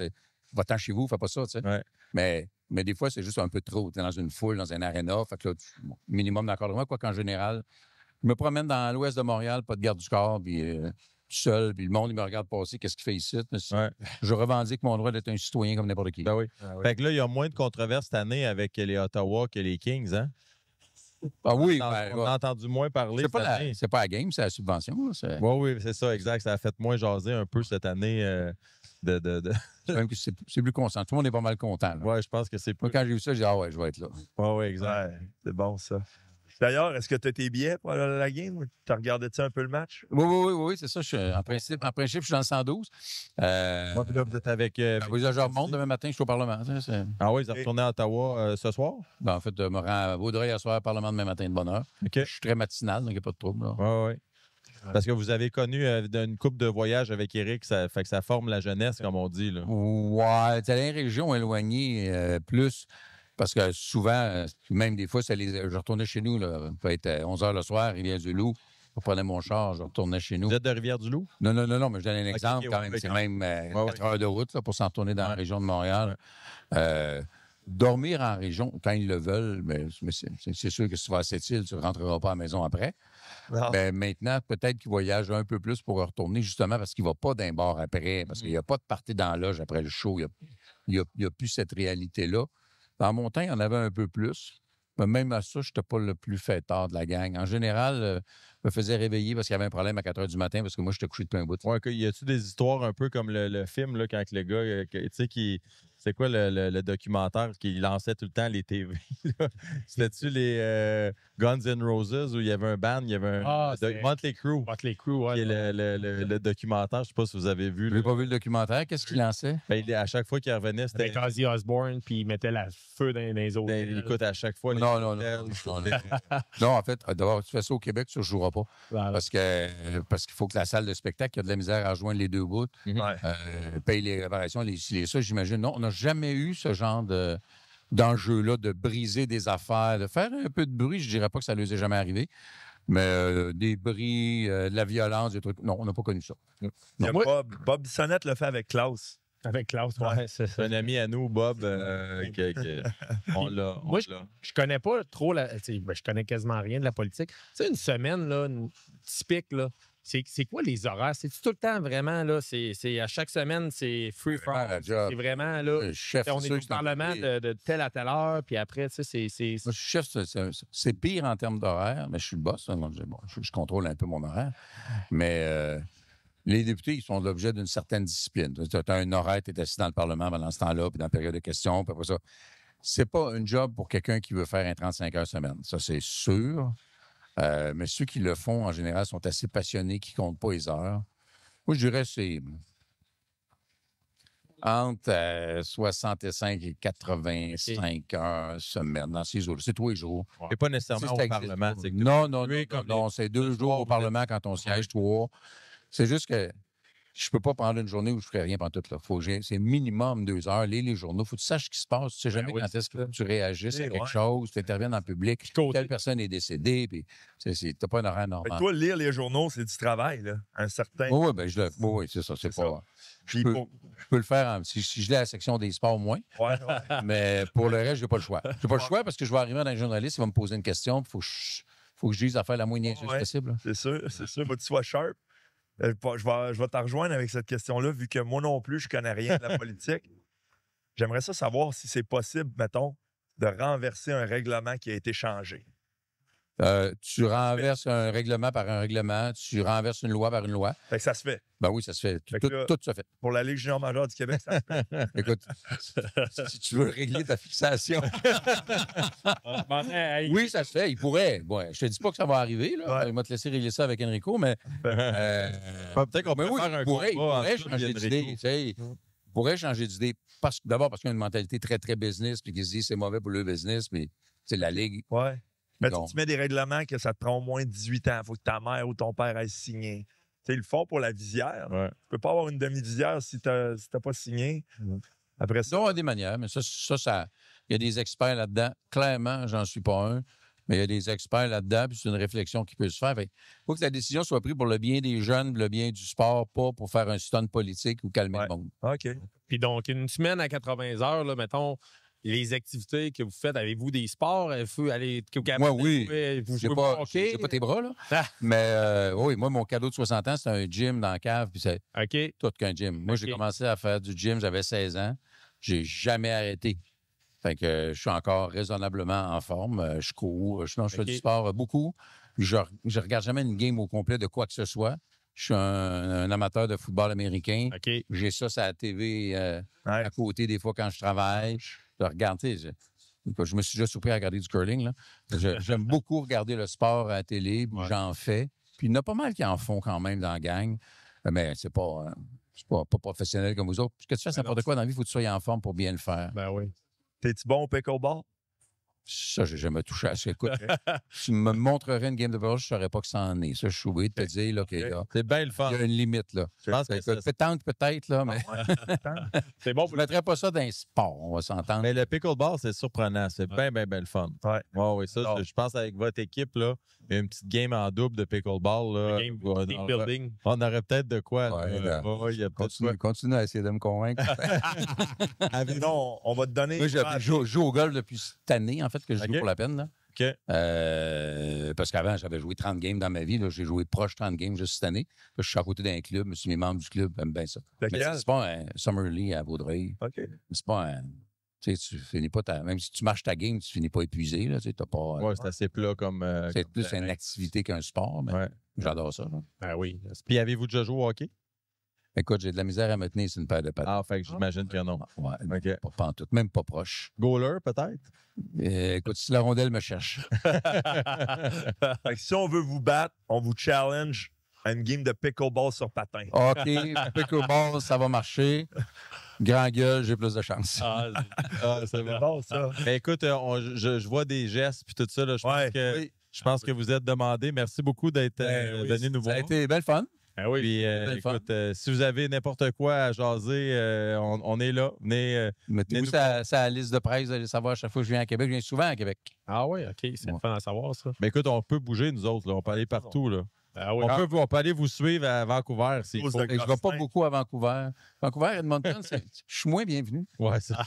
va-t'en chez vous, fais pas ça, tu sais. Ouais. Mais des fois, c'est juste un peu trop. T'es dans une foule, dans un aréna, fait que là, minimum d'encadrement, quoi qu'en général, je me promène dans l'ouest de Montréal, pas de garde du corps, puis tout seul, puis le monde, il me regarde passer, qu'est-ce qu'il fait ici? Je revendique mon droit d'être un citoyen comme n'importe qui. Ben oui. Fait que là, il y a moins de controverses cette année avec les Ottawa que les Kings, hein? Ah oui, on a entendu moins parler cette année. C'est pas la game, c'est la subvention. Oui, c'est ça, exact. Ça a fait moins jaser un peu cette année C'est plus constant. Tout le monde est pas mal content. Oui, je pense que c'est plus... Moi, quand j'ai vu ça, j'ai dit, je vais être là. Oui, exact. Ouais, c'est bon, ça. D'ailleurs, est-ce que tu as tes billets pour aller à la game? Tu as regardé-tu un peu le match? Oui, c'est ça. En principe, je suis dans le 112. Moi, puis là, vous êtes avec... je remonte demain matin, je suis au Parlement. Ah oui, vous êtes retourné à Ottawa ce soir? En fait, je me rends à Vaudreuil à soir, Parlement demain matin de bonne heure. Okay. Je suis très matinal, donc il n'y a pas de trouble. Oui. Parce que vous avez connu une couple de voyages avec Éric, ça fait que ça forme la jeunesse, comme on dit. Là. Ouais, c'est dans les régions éloignées plus... Parce que souvent, même des fois, je retournais chez nous, là, ça peut être 11h le soir, Rivière-du-Loup. Je prenais mon char, je retournais chez nous. Vous êtes de Rivière-du-Loup? Non, mais je donne un exemple quand même. ouais, C'est quand même 4 heures de route là, pour s'en retourner dans la Ouais. région de Montréal. Dormir en région, quand ils le veulent, mais c'est sûr que si tu vas à Sept-Îles, tu ne rentreras pas à la maison après. Non. Mais maintenant, peut-être qu'il voyage un peu plus pour retourner, justement parce qu'il ne va pas d'un bar après, parce qu'il n'y a pas de partie dans la loge après le show. Il n'y a plus cette réalité-là. Dans mon temps, il y en avait un peu plus. Mais même à ça, je n'étais pas le plus fêtard de la gang. En général, je me faisais réveiller parce qu'il y avait un problème à 4 heures du matin parce que moi, j'étais couché depuis un bout. Ouais, y a-tu des histoires un peu comme le film, là, quand le gars, tu sais, c'est quoi le documentaire qui lançait tout le temps les TV? là? C'était-tu les Guns N' Roses où il y avait un band, il y avait un Motley Crue, Motley Crue, ouais. qui est le documentaire, je ne sais pas si vous avez vu. Je n'ai pas vu le documentaire. Qu'est-ce qu'il lançait? Ben, à chaque fois qu'il revenait, c'était. Avec Ozzy Osbourne, puis il mettait la feu dans les autres. Ben, écoute, à chaque fois. Non. Non, en fait, d'abord, tu fais ça au Québec, tu ne joueras pas. Voilà. Parce qu'il faut que la salle de spectacle, il y a de la misère à rejoindre les deux bouts, Ouais. paye les réparations, les ça, j'imagine. Non, on n'a jamais eu ce genre d'enjeu-là, de briser des affaires, de faire un peu de bruit. Je ne dirais pas que ça ne lui est jamais arrivé. Mais des bris, de la violence, des trucs. Non, on n'a pas connu ça. Il y a Bob Bissonnette le fait avec Klaus. Avec Klaus, ouais, c'est ça. Un ami à nous, Bob, on l'a. Moi, je connais pas trop je connais quasiment rien de la politique. Tu sais, une semaine, là, typique, là. C'est quoi les horaires? C'est tout le temps vraiment, là? C'est à chaque semaine, c'est free from. C'est vraiment, là. Chef, On est au Parlement de telle à telle heure, puis après, tu sais, c'est. Moi, je suis chef, c'est pire en termes d'horaire, mais je suis le boss. Hein, donc je contrôle un peu mon horaire. Mais les députés, ils sont l'objet d'une certaine discipline. Tu as un horaire, tu es assis dans le Parlement pendant ce temps-là, puis dans la période de questions, puis après ça. C'est pas un job pour quelqu'un qui veut faire un 35 heures semaine. Ça, c'est sûr. Mais ceux qui le font, en général, sont assez passionnés, qui ne comptent pas les heures. Moi, je dirais c'est entre 65 et 85 heures semaine dans ces jours-là. C'est tous les jours. C'est pas nécessairement au Parlement. Non, c'est 2 jours au Parlement quand on siège, 3. C'est juste que je peux pas prendre une journée où je ne ferai rien pendant tout. C'est minimum 2 heures. Lire les journaux. Il faut que tu saches ce qui se passe. Tu ne sais jamais quand est-ce que tu réagisses à quelque chose, tu interviens dans le public, telle personne est décédée, puis tu n'as pas un horaire normal. Toi, lire les journaux, c'est du travail, là. Un certain. Oui, c'est ça. C'est pas. Je peux le faire si je lis à la section des sports, moins. Ouais. Mais pour le reste, je n'ai pas le choix. Je n'ai pas le choix parce que je vais arriver dans un journaliste, il va me poser une question, il faut que je dise à faire la moins niaiseuse possible. C'est sûr. Faut que tu sois sharp. Je vais te rejoindre avec cette question-là, vu que moi non plus, je connais rien de la politique. J'aimerais ça savoir si c'est possible, mettons, de renverser un règlement qui a été changé. Tu renverses un règlement par un règlement, tu renverses une loi par une loi. Fait que ça se fait. Ben oui, ça se fait. Tout se fait. Pour la Ligue junior majeure du Québec, ça se fait. Écoute, si tu veux régler ta fixation. Oui, ça se fait. Il pourrait. Bon, je te dis pas que ça va arriver. Là. Ouais. Il va te laisser régler ça avec Enrico, mais. Peut-être qu'on peut faire un il pourrait combat changer d'idée. Il pourrait changer d'idée. D'abord parce qu'il y a une mentalité très, très business, puis qu'ils se disent c'est mauvais pour le business, mais c'est la Ligue. Ouais. Mais tu mets des règlements que ça te prend au moins 18 ans. Il faut que ta mère ou ton père aille signer. Ils le font pour la visière. Ouais. Tu peux pas avoir une demi-visière si tu n'as pas signé. Après ça. Il y a des manières, mais ça, il y a des experts là-dedans. Clairement, j'en suis pas un, mais il y a des experts là-dedans, puis c'est une réflexion qui peut se faire. Il faut que la décision soit prise pour le bien des jeunes, le bien du sport, pas pour faire un stunt politique ou calmer le monde. OK. Puis donc, une semaine à 80 heures, là, mettons, les activités que vous faites, avez-vous des sports? Moi, oui. J'ai pas tes bras, là. Ah. Mais oui, moi, mon cadeau de 60 ans, c'est un gym dans la cave, puis c'est tout qu'un gym. Moi, j'ai commencé à faire du gym, j'avais 16 ans. J'ai jamais arrêté. Fait que je suis encore raisonnablement en forme. Je cours, je fais du sport beaucoup. Je regarde jamais une game au complet de quoi que ce soit. Je suis un amateur de football américain. J'ai ça sur la TV à côté des fois quand je travaille. Je regarde, je me suis déjà surpris à regarder du curling. Là. J'aime beaucoup regarder le sport à la télé, j'en fais. Puis il y en a pas mal qui en font quand même dans la gang. Mais c'est pas professionnel comme vous autres. Parce que tu fasses n'importe quoi dans la vie, il faut que tu sois en forme pour bien le faire. Ben oui. T'es-tu bon au pickleball? Ça, j'ai jamais touché à ça. Écoute, tu me montrerais une game de ball, je ne saurais pas que ça en est. Ça, je suis obligé de te dire là, qu'il y a, C'est bien le fun. il y a une limite. Là. Je pense que Écoute, pétanque peut-être, là, mais C'est bon je ne mettrais pas ça dans un sport, on va s'entendre. Mais le pickleball, c'est surprenant. C'est bien le fun. Ouais. Oui, ça, je pense avec votre équipe, là, il y a une petite game en double de pickleball. Là, game on, building. on aurait peut-être de quoi. Ouais, là. Il y a peut-être quoi. Continue à essayer de me convaincre. Non, on va te donner. Moi, j'ai joué au golf depuis cette année, en fait, que je joue OK. pour la peine. Là. OK. Parce qu'avant, j'avais joué 30 games dans ma vie. Là. J'ai joué proche 30 games juste cette année. Là, je suis à côté d'un club. Je suis mes membres du club. J'aime bien ça. Mais Lequel? c'est pas un Summer League à Vaudreuil. OK. C'est pas un... Tu sais, tu finis pas même si tu marches ta game, tu finis pas épuisé. Là, tu sais, t'as pas... Ouais, c'est assez plat comme. c'est comme plus terrain. une activité qu'un sport, mais Ouais. j'adore ça. Là. Ah oui. Puis avez-vous déjà joué au hockey? Écoute, j'ai de la misère à me tenir sur une paire de pattes. Ah, fait que j'imagine que non. Ouais, OK. pas en tout, même pas proche. Goaler, peut-être? Écoute, si la rondelle me cherche. Fait que si on veut vous battre, on vous challenge à une game de pickleball sur patin. OK, pickleball, ça va marcher. Grand gueule, j'ai plus de chance. Ah, c'est C'est bon. bon, ça. Mais écoute, je vois des gestes puis tout ça. Là, Ouais. je pense que vous êtes demandé. Merci beaucoup d'être venu nous Ça voir. a été belle fun. Ah oui. Puis, belle écoute, si vous avez n'importe quoi à jaser, on est là. Venez, Mettez-vous ça à la liste de presse, vous allez savoir à chaque fois que je viens à Québec. Je viens souvent à Québec. Ah oui, OK. C'est le fun à savoir, ça. mais écoute, on peut bouger, nous autres. Là. On peut aller partout. Là. Ah oui. On peut aller vous suivre à Vancouver. S'il Cause faut. de Et je ne vais pas Gosselin. beaucoup à Vancouver. Vancouver, Edmonton, je suis moins bienvenu. Ouais, c'est ça.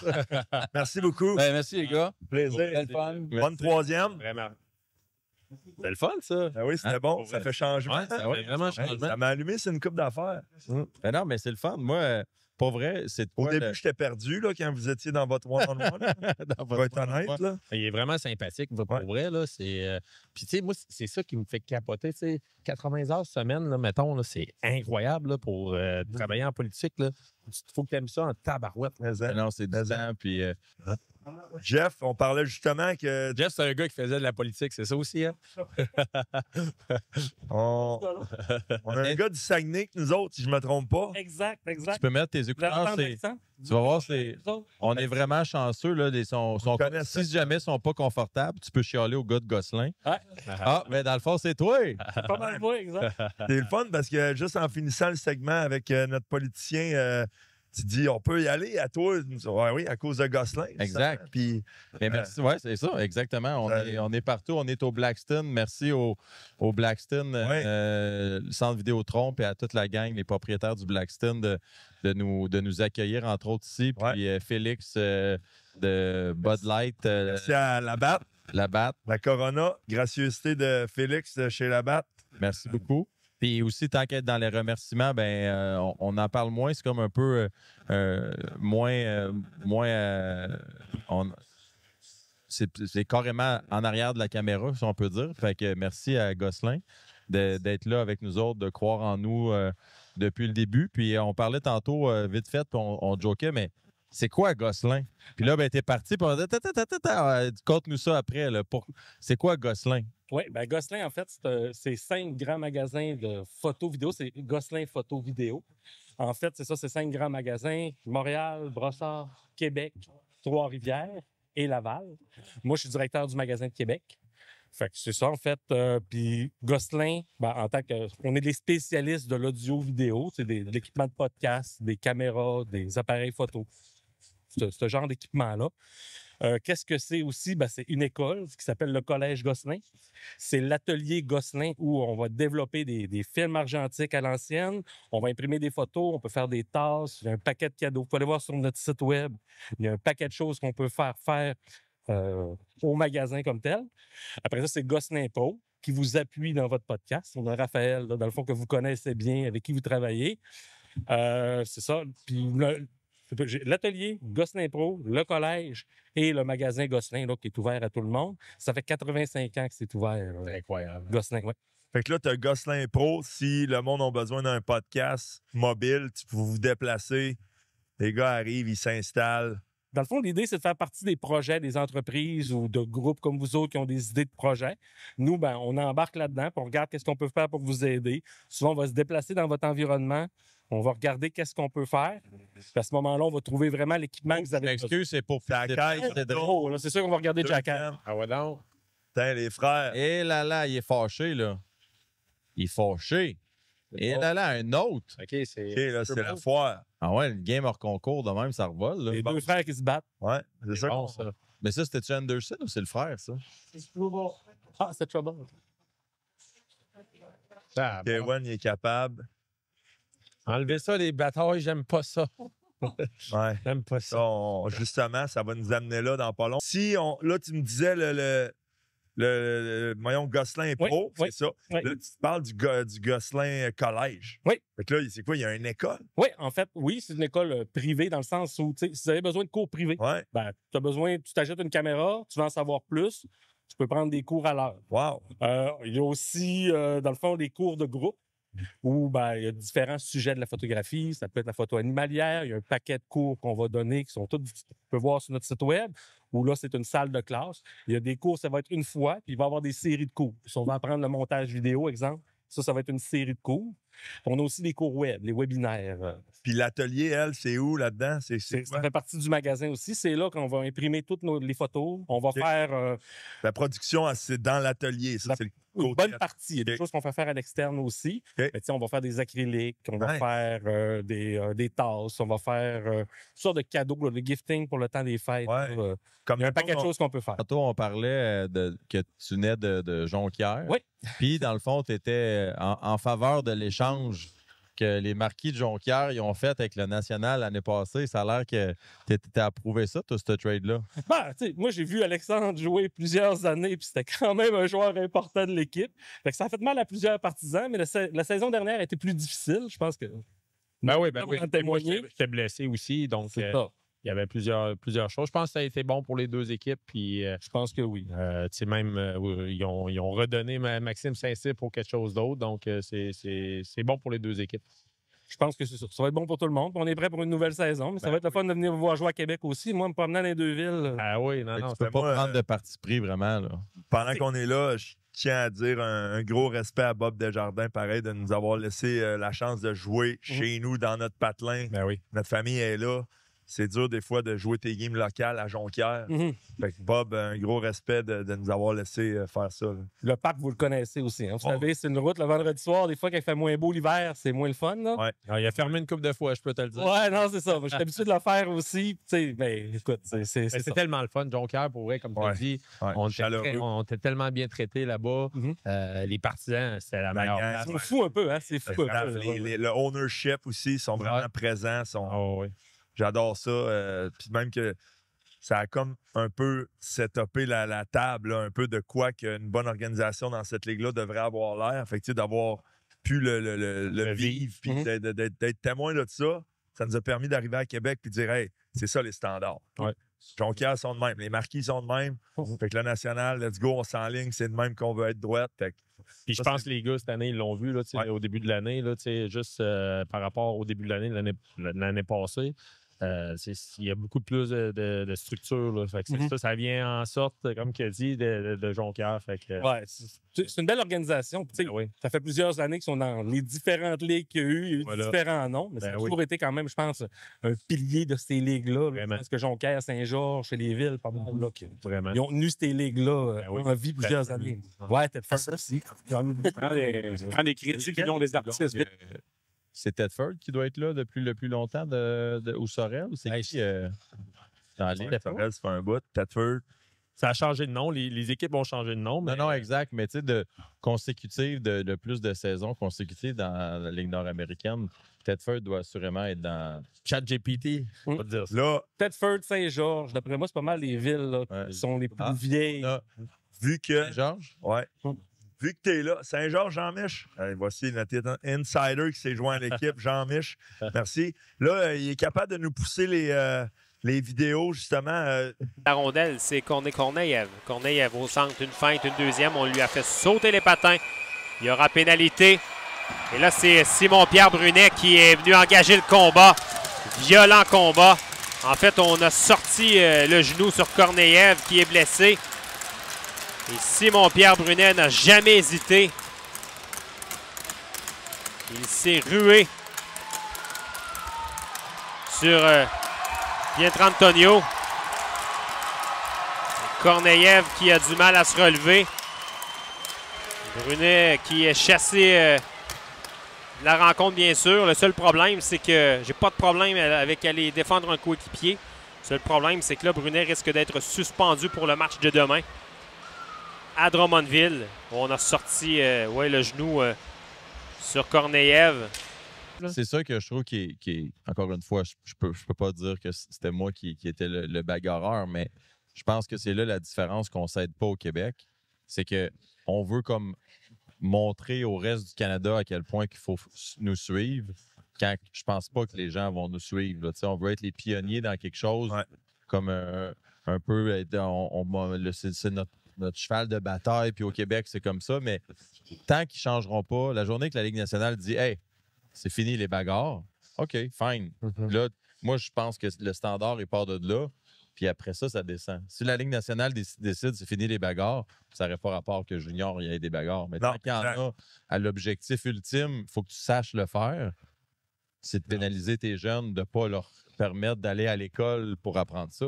Merci beaucoup. Ben, merci, les gars. Plaisir. Belle fun. Bonne troisième. Vraiment. C'est le fun, ça. Ah oui, c'était bon. Ça fait changement. Ouais, ça fait vraiment Ouais, changement. ça m'a allumé, c'est une coupe d'affaires. Mais non, mais c'est le fun. Moi, pour vrai, c'est Au toi, début, j'étais perdu là, quand vous étiez dans votre one-on-one. dans Pour votre être honnête, là. Il est vraiment sympathique, pour Ouais. vrai. Là, puis, tu sais, moi, c'est ça qui me fait capoter. Tu sais, 80 heures semaine, là, mettons, là, c'est incroyable là, pour travailler en politique. Il faut que tu aimes ça en tabarouette. Mais, hein. Non, c'est du temps. Puis, Jeff, on parlait justement que Jeff, c'est un gars qui faisait de la politique, c'est ça aussi, hein? on a un gars du Saguenay, que nous autres, si je ne me trompe pas. Exact, tu exact. peux mettre tes Vous écouteurs. entendez l'accent? Tu vas voir, Vous autres? on est vraiment chanceux. Là, connaît ça. si jamais ils ne sont pas confortables, tu peux chialer au gars de Gosselin. Ouais, Ah, mais dans le fond, c'est toi. c'est pas mal moi, exact. C'est le fun parce que juste en finissant le segment avec notre politicien, tu dis on peut y aller à toi. Ouais, oui, à cause de Gosselin. Exact. Ça. Puis Mais merci, ouais, c'est ça, exactement. On est partout. On est au Blackstone. Merci au Blackstone, le Centre Vidéotron, et à toute la gang, les propriétaires du Blackstone, de nous accueillir, entre autres ici. Puis Félix de Bud Light, merci à Labatt, la BAT. la Corona, gracieuseté de Félix de chez Labatt. Merci beaucoup. Puis aussi, tant qu'être dans les remerciements, on en parle moins. C'est comme un peu c'est carrément en arrière de la caméra, si on peut dire. Fait que merci à Gosselin d'être là avec nous autres, de croire en nous depuis le début. Puis on parlait tantôt, vite fait, puis on jokait, mais c'est quoi Gosselin? Puis là, t'es parti, puis on dit, conte-nous ça après. Là, c'est quoi Gosselin? Oui, bien, Gosselin, en fait, c'est 5 grands magasins de photos-vidéo. C'est Gosselin Photo-Vidéo. En fait, c'est ça, c'est 5 grands magasins. Montréal, Brossard, Québec, Trois-Rivières et Laval. Moi, je suis directeur du magasin de Québec. Fait que c'est ça, en fait. Puis Gosselin, en tant que... On est des spécialistes de l'audio-vidéo. C'est de l'équipement de podcast, des caméras, des appareils photo. Ce genre d'équipement-là. Qu'est-ce que c'est aussi? C'est une école qui s'appelle le Collège Gosselin. C'est l'atelier Gosselin où on va développer des films argentiques à l'ancienne. On va imprimer des photos, on peut faire des tasses. Il y a un paquet de cadeaux. Vous pouvez aller voir sur notre site web. Il y a un paquet de choses qu'on peut faire au magasin comme tel. Après ça, c'est Gosselin Pro qui vous appuie dans votre podcast. On a Raphaël, là, dans le fond, que vous connaissez bien, avec qui vous travaillez. C'est ça. Puis j'ai l'atelier Gosselin Pro, le collège et le magasin Gosselin là, qui est ouvert à tout le monde. Ça fait 85 ans que c'est ouvert. Incroyable. Gosselin, oui. Fait que là, tu as Gosselin Pro. Si le monde a besoin d'un podcast mobile, tu peux vous déplacer. Les gars arrivent, ils s'installent. Dans le fond, l'idée, c'est de faire partie des projets des entreprises ou de groupes comme vous autres qui ont des idées de projets. Nous, on embarque là-dedans, puis on regarde qu'est-ce qu'on peut faire pour vous aider. Souvent, on va se déplacer dans votre environnement. On va regarder qu'est-ce qu'on peut faire. Puis à ce moment-là, on va trouver vraiment l'équipement que vous avez besoin. Excuse, c'est pour La caisse, c'est drôle. Oh, là, c'est sûr qu'on va regarder Jackal. Ah ouais, donc. Putain, les frères. Et là, là, il est fâché, là. Il est fâché. Et là, là, un autre. OK, OK, c'est. là, c'est la foire. Ah ouais, le game hors concours, de même, ça revole, là. Les deux frères qui se battent. Ouais, c'est ça. Bon, ça. Mais ça, c'était-tu Anderson ou c'est le frère, ça? Ah, c'est Trouble. Ah, bon. K1, il est capable. Enlever ça, les batailles, j'aime pas ça. Ouais. J'aime pas Ça, ça. justement, ça va nous amener là dans pas long. Si on, là, tu me disais voyons, Gosselin est Oui, pro, oui, c'est ça. oui. Là, tu te parles du Gosselin collège. Oui. Fait que là, c'est quoi? Il y a une école? Oui, en fait, oui, c'est une école privée dans le sens où, tu sais, si vous avez besoin de cours privés, Ouais. ben, tu t'achètes une caméra, tu veux en savoir plus, tu peux prendre des cours à l'heure. Wow. Il y a aussi, dans le fond, des cours de groupe où ben, il y a différents sujets de la photographie. Ça peut être la photo animalière. Il y a un paquet de cours qu'on va donner qui sont tous, tu peux voir sur notre site web, où là, c'est une salle de classe. Il y a des cours, ça va être une fois, puis il va y avoir des séries de cours. Si on va apprendre le montage vidéo, exemple, ça va être une série de cours. On a aussi des cours web, les webinaires. Puis l'atelier, elle, c'est où là-dedans? C'est Ça quoi? fait partie du magasin aussi. C'est là qu'on va imprimer toutes les photos. On va OK. faire La production, c'est dans l'atelier. Ça, La- c'est le une côté. bonne partie. Il y a des OK. choses qu'on fait faire à l'externe aussi. OK. Mais, tu sais, on va faire des acryliques, on va Ouais. faire des tasses, on va faire toutes sortes de cadeaux, là, de gifting pour le temps des fêtes. Ouais. là. Comme Il y a un paquet de choses qu'on peut faire. Tantôt, on parlait que tu venais de Jonquière. Oui. Puis, dans le fond, tu étais en faveur de l'échange que les marquis de Jonquière ils ont fait avec le National l'année passée. Ça a l'air que tu étais approuvé ça, toi, ce trade-là. Ben, tu sais, moi, j'ai vu Alexandre jouer plusieurs années, puis c'était quand même un joueur important de l'équipe. Fait que ça a fait mal à plusieurs partisans, mais la saison dernière a été plus difficile. Je pense que. Ben oui, On oui. va en Moi, témoigner. j'étais blessé aussi, donc C'est ça. il y avait plusieurs choses. Je pense que ça a été bon pour les deux équipes. Puis, Je pense que oui. tu sais, même, ils ont redonné Maxime Saint-Cyr pour quelque chose d'autre. Donc, c'est bon pour les deux équipes. Je pense que c'est ça. Ça va être bon pour tout le monde. On est prêt pour une nouvelle saison, mais ça va être le fun de venir vous voir jouer à Québec aussi. Moi, me promenant dans les deux villes. Ah oui, non, Fait que non. tu peux c'est pas moi, prendre de parti pris, vraiment. Là. Pendant qu'on est là, je tiens à dire un gros respect à Bob Desjardins, pareil, de nous avoir laissé la chance de jouer chez nous, dans notre patelin. Ben oui. Notre famille est là. C'est dur des fois de jouer tes games locales à Jonquière. Mhm. Fait que Bob, un gros respect de nous avoir laissé faire ça. là. Le parc, vous le connaissez aussi. Hein. Vous Oh. savez, c'est une route le vendredi soir. Des fois, quand il fait moins beau l'hiver, c'est moins le fun. Là. Ouais. Ah, il a fermé une couple de fois, je peux te le dire. Ouais, non, c'est ça. Je suis habitué de le faire aussi. Tu sais, mais écoute, c'est Mais ça. c'est tellement le fun, Jonquière, pour vrai, comme tu Ouais. as dit. Ouais, On était, chaleureux. on était tellement bien traités là-bas. Mhm. Les partisans, c'était la meilleure gang. place. C'est fou un peu, hein? C'est fou un peu. Le ownership aussi sont vraiment Ouais. présents. Oh, oui. J'adore ça. Puis même que ça a comme un peu setupé la table, là, un peu de quoi qu'une bonne organisation dans cette ligue-là devrait avoir l'air. Fait que, tu sais, d'avoir pu le vivre, puis Mhm. d'être témoin de ça, ça nous a permis d'arriver à Québec puis de dire, hey, c'est ça les standards. Ouais. Jonquière sont de même, les marquis sont de même. Fait que le national, let's go, on s'enligne, c'est de même qu'on veut être droite. Fait que Puis je Ça, pense que les gars, cette année, ils l'ont vu là, tu sais, Ouais. au début de l'année, là, tu sais, juste par rapport au début de l'année passée. Il y a beaucoup plus de structure. Là. Fait que Mhm. ça vient en sorte, comme tu as dit, de Jonquière. Fait que, Ouais, c'est une belle organisation. Puis, tu sais, oui. ça fait plusieurs années qu'ils sont dans les différentes ligues qu'il y a eu. Il y a eu Voilà. différents noms, mais ça a Ben oui. toujours été quand même, je pense, un pilier de ces ligues-là. Vraiment. Parce que Jonquière, Saint-Georges, chez les villes, pas mal, là, Vraiment. ils ont tenu ces ligues-là Ben oui. en vie plusieurs Ben, années. oui. Ouais, peut-être faire ça aussi. Prends des critiques qui ont des artistes. vite. C'est Tedford qui doit être là depuis le plus longtemps ou Sorel? Ou c'est Hey, qui dans la ligue? Sorel, ça fait un bout. Tedford. Ça a changé de nom. Les équipes ont changé de nom. Non, Mais, non, exact. Mais tu sais, de plus de saisons consécutives dans la Ligue nord-américaine, Tedford doit assurément être dans. ChatGPT, on va te dire ça. Là, Tedford, Saint-Georges, d'après moi, c'est pas mal les villes là, Ouais. qui sont les plus Ah. vieilles. Là, vu que Georges? Ouais. Vu que tu es là, Saint-Georges, Jean-Mich. Voici notre insider qui s'est joint à l'équipe, Jean-Mich. Merci. Là, il est capable de nous pousser les vidéos, justement. La rondelle, c'est Corneillev. Corneillev au centre, une feinte, une deuxième. On lui a fait sauter les patins. Il y aura pénalité. Et là, c'est Simon-Pierre Brunet qui est venu engager le combat. Violent combat. En fait, on a sorti le genou sur Corneillev qui est blessé. Et Simon-Pierre Brunet n'a jamais hésité. Il s'est rué sur Pietrantonio. Korneyev qui a du mal à se relever. Brunet qui est chassé de la rencontre, bien sûr. Le seul problème, c'est que j'ai pas de problème avec aller défendre un coéquipier. Le seul problème, c'est que là, Brunet risque d'être suspendu pour le match de demain à Drummondville. On a sorti le genou sur Korneyev. C'est ça que je trouve qui est encore une fois, je peux pas dire que c'était moi qui était le bagarreur, mais je pense que c'est là la différence qu'on ne s'aide pas au Québec. C'est qu'on veut comme montrer au reste du Canada à quel point il faut nous suivre, quand je pense pas que les gens vont nous suivre. Là. On veut être les pionniers dans quelque chose, comme un peu, c'est notre cheval de bataille, puis au Québec, c'est comme ça, mais tant qu'ils ne changeront pas, la journée que la Ligue nationale dit « Hey, c'est fini les bagarres », OK, fine. Là, moi, je pense que le standard, il part de là, puis après ça, ça descend. Si la Ligue nationale décide c'est fini les bagarres, ça n'aurait pas rapport que Junior il y ait des bagarres. Mais tant qu'il y en a à l'objectif ultime, il faut que tu saches le faire. C'est de pénaliser tes jeunes, de ne pas leur permettre d'aller à l'école pour apprendre ça.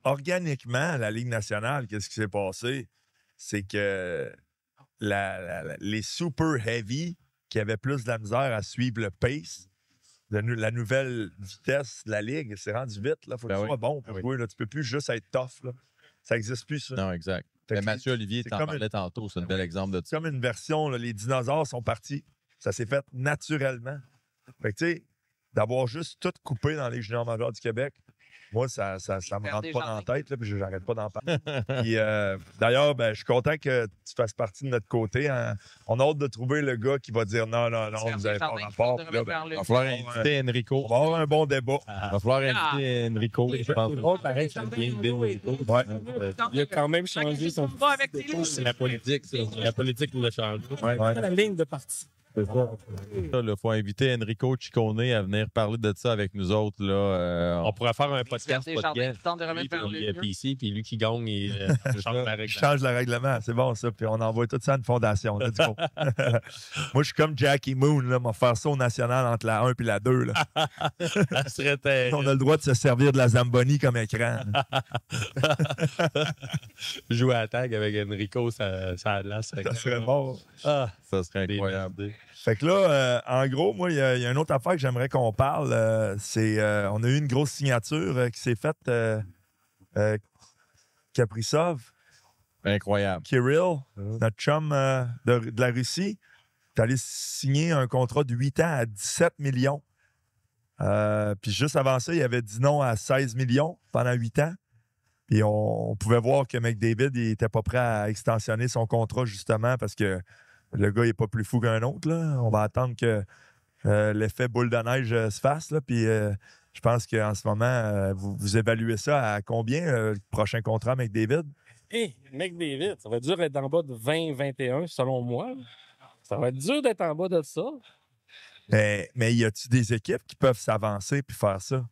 Organiquement, la Ligue nationale, qu'est-ce qui s'est passé? C'est que les super heavy qui avaient plus de la misère à suivre le pace, la nouvelle vitesse de la Ligue, c'est rendu vite. Il faut que tu sois bon pour jouer. Là. Tu ne peux plus juste être tough. Là. Ça n'existe plus, ça. Non, exact. Mais Mathieu Olivier t'en parlait tantôt. C'est un bel exemple de ça. C'est comme une version, là, les dinosaures sont partis. Ça s'est fait naturellement. Fait que, tu sais, d'avoir juste tout coupé dans les juniors majeurs du Québec, moi, ça me rentre pas dans la tête, là, puis j'arrête pas d'en parler. Puis, d'ailleurs, je suis content que tu fasses partie de notre côté. Hein. On a hâte de trouver le gars qui va dire non, vous n'avez pas rapport. Il va falloir inviter Enrico. On va avoir un bon débat. Il va falloir inviter Enrico, je pense. Pareil, ça vient Il a quand même changé son... C'est la politique, ça. La politique qui l'a changé. La ligne de parti. Il faut inviter Enrico Ciccone à venir parler de ça avec nous autres. Là, on pourrait faire un podcast. Puis ici, puis lui qui gagne, il change le règlement. Il change le règlement, c'est bon ça. Puis on envoie tout ça à une fondation. Là, moi, je suis comme Jackie Moon. Là, on va faire ça au national entre la 1 et la 2. Là. Ça serait terrible. On a le droit de se servir de la Zamboni comme écran. Jouer à la tag avec Enrico, ça serait bon. Ah, ça serait incroyable. Fait que là, en gros, moi, il y a une autre affaire que j'aimerais qu'on parle. C'est on a eu une grosse signature qui s'est faite Kaprizov. Incroyable. Kirill, notre chum de la Russie, est allé signer un contrat de 8 ans à 17 millions. Puis juste avant ça, il avait dit non à 16 millions pendant 8 ans. Puis on pouvait voir que McDavid n'était pas prêt à extensionner son contrat justement parce que le gars n'est pas plus fou qu'un autre. Là. On va attendre que l'effet boule de neige se fasse. Là. Puis je pense qu'en ce moment, vous évaluez ça à combien le prochain contrat McDavid? McDavid, ça va être dur d'être en bas de 20-21 selon moi. Ça va être dur d'être en bas de ça. Mais y a-t-il des équipes qui peuvent s'avancer puis faire ça?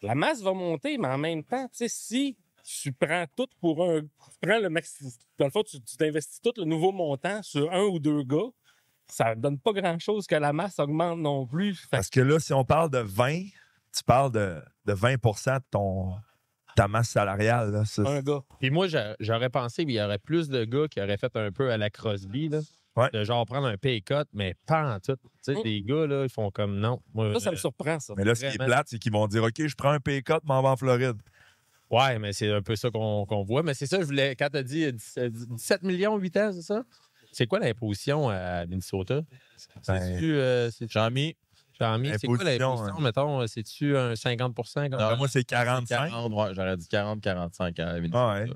La masse va monter, mais en même temps, tu sais, si tu prends tout pour un... Tu prends le maximum... Dans le fond, tu t'investis tout le nouveau montant sur un ou deux gars, ça ne donne pas grand-chose que la masse augmente non plus. Parce que là, si on parle de 20, tu parles de 20 de ta masse salariale. Là, un gars. Puis moi, j'aurais pensé qu'il y aurait plus de gars qui auraient fait un peu à la Crosby, là. De genre prendre un pay cut, mais pas en tout. Tu sais, des gars, là, ils font comme non. Moi, ça me surprend, ça. Mais là, ce qui est plate, c'est qu'ils vont dire OK, je prends un pay cut, m'en vais en Floride. Ouais, mais c'est un peu ça qu'on voit. Mais c'est ça, je voulais. Quand tu as dit 17 millions, 8 ans, c'est ça? C'est quoi l'imposition à Minnesota? C'est-tu. Jean-Mi. C'est quoi l'imposition, mettons? C'est-tu un 50 Non, moi, c'est 45. 40, ouais, j'aurais dit 40-45 à Minnesota. Ouais.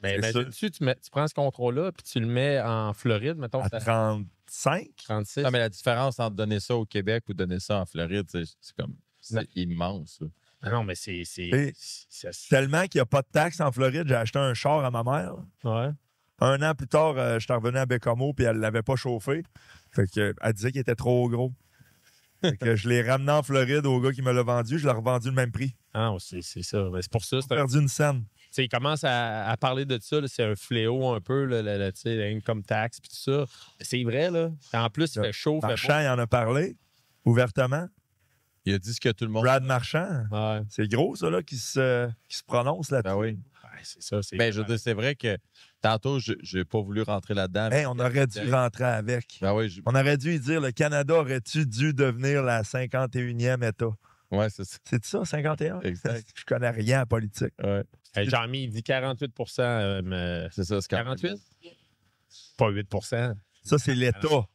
Mais imagine-tu, tu prends ce contrôle-là puis tu le mets en Floride, mettons. À 35? 36. Non, mais la différence entre donner ça au Québec ou donner ça en Floride, c'est comme immense. Là. Ah non, mais c'est tellement qu'il n'y a pas de taxes en Floride, j'ai acheté un char à ma mère. Ouais. Un an plus tard, je suis revenu à Bécamo puis elle ne l'avait pas chauffé. Fait que, elle disait qu'il était trop gros. Fait que je l'ai ramené en Floride au gars qui me l'a vendu. Je l'ai revendu le même prix. Ah, c'est ça. Mais c'est pour ça. J'ai perdu une scène. Il commence à parler de ça. C'est un fléau un peu, l'income tax et tout ça. C'est vrai, là. En plus, il fait chaud. Marchand, il en a parlé ouvertement. Il a dit ce que tout le monde... Brad Marchand. Ouais. C'est gros, ça, là, qui se prononce là-dessus. Ben oui. Ouais, c'est ça. Ben, je veux dire, c'est vrai que tantôt, je n'ai pas voulu rentrer là-dedans. Hey, on aurait dû rentrer avec. Ben oui, On aurait dû y dire, le Canada aurait-tu dû devenir la 51e État? ouais, c'est ça. C'est ça, 51? Exact. Je connais rien en politique. Ouais. Hey, Jean-Mi, il dit 48 mais C'est ça, c'est 48? Pas 8 Ça, c'est l'État.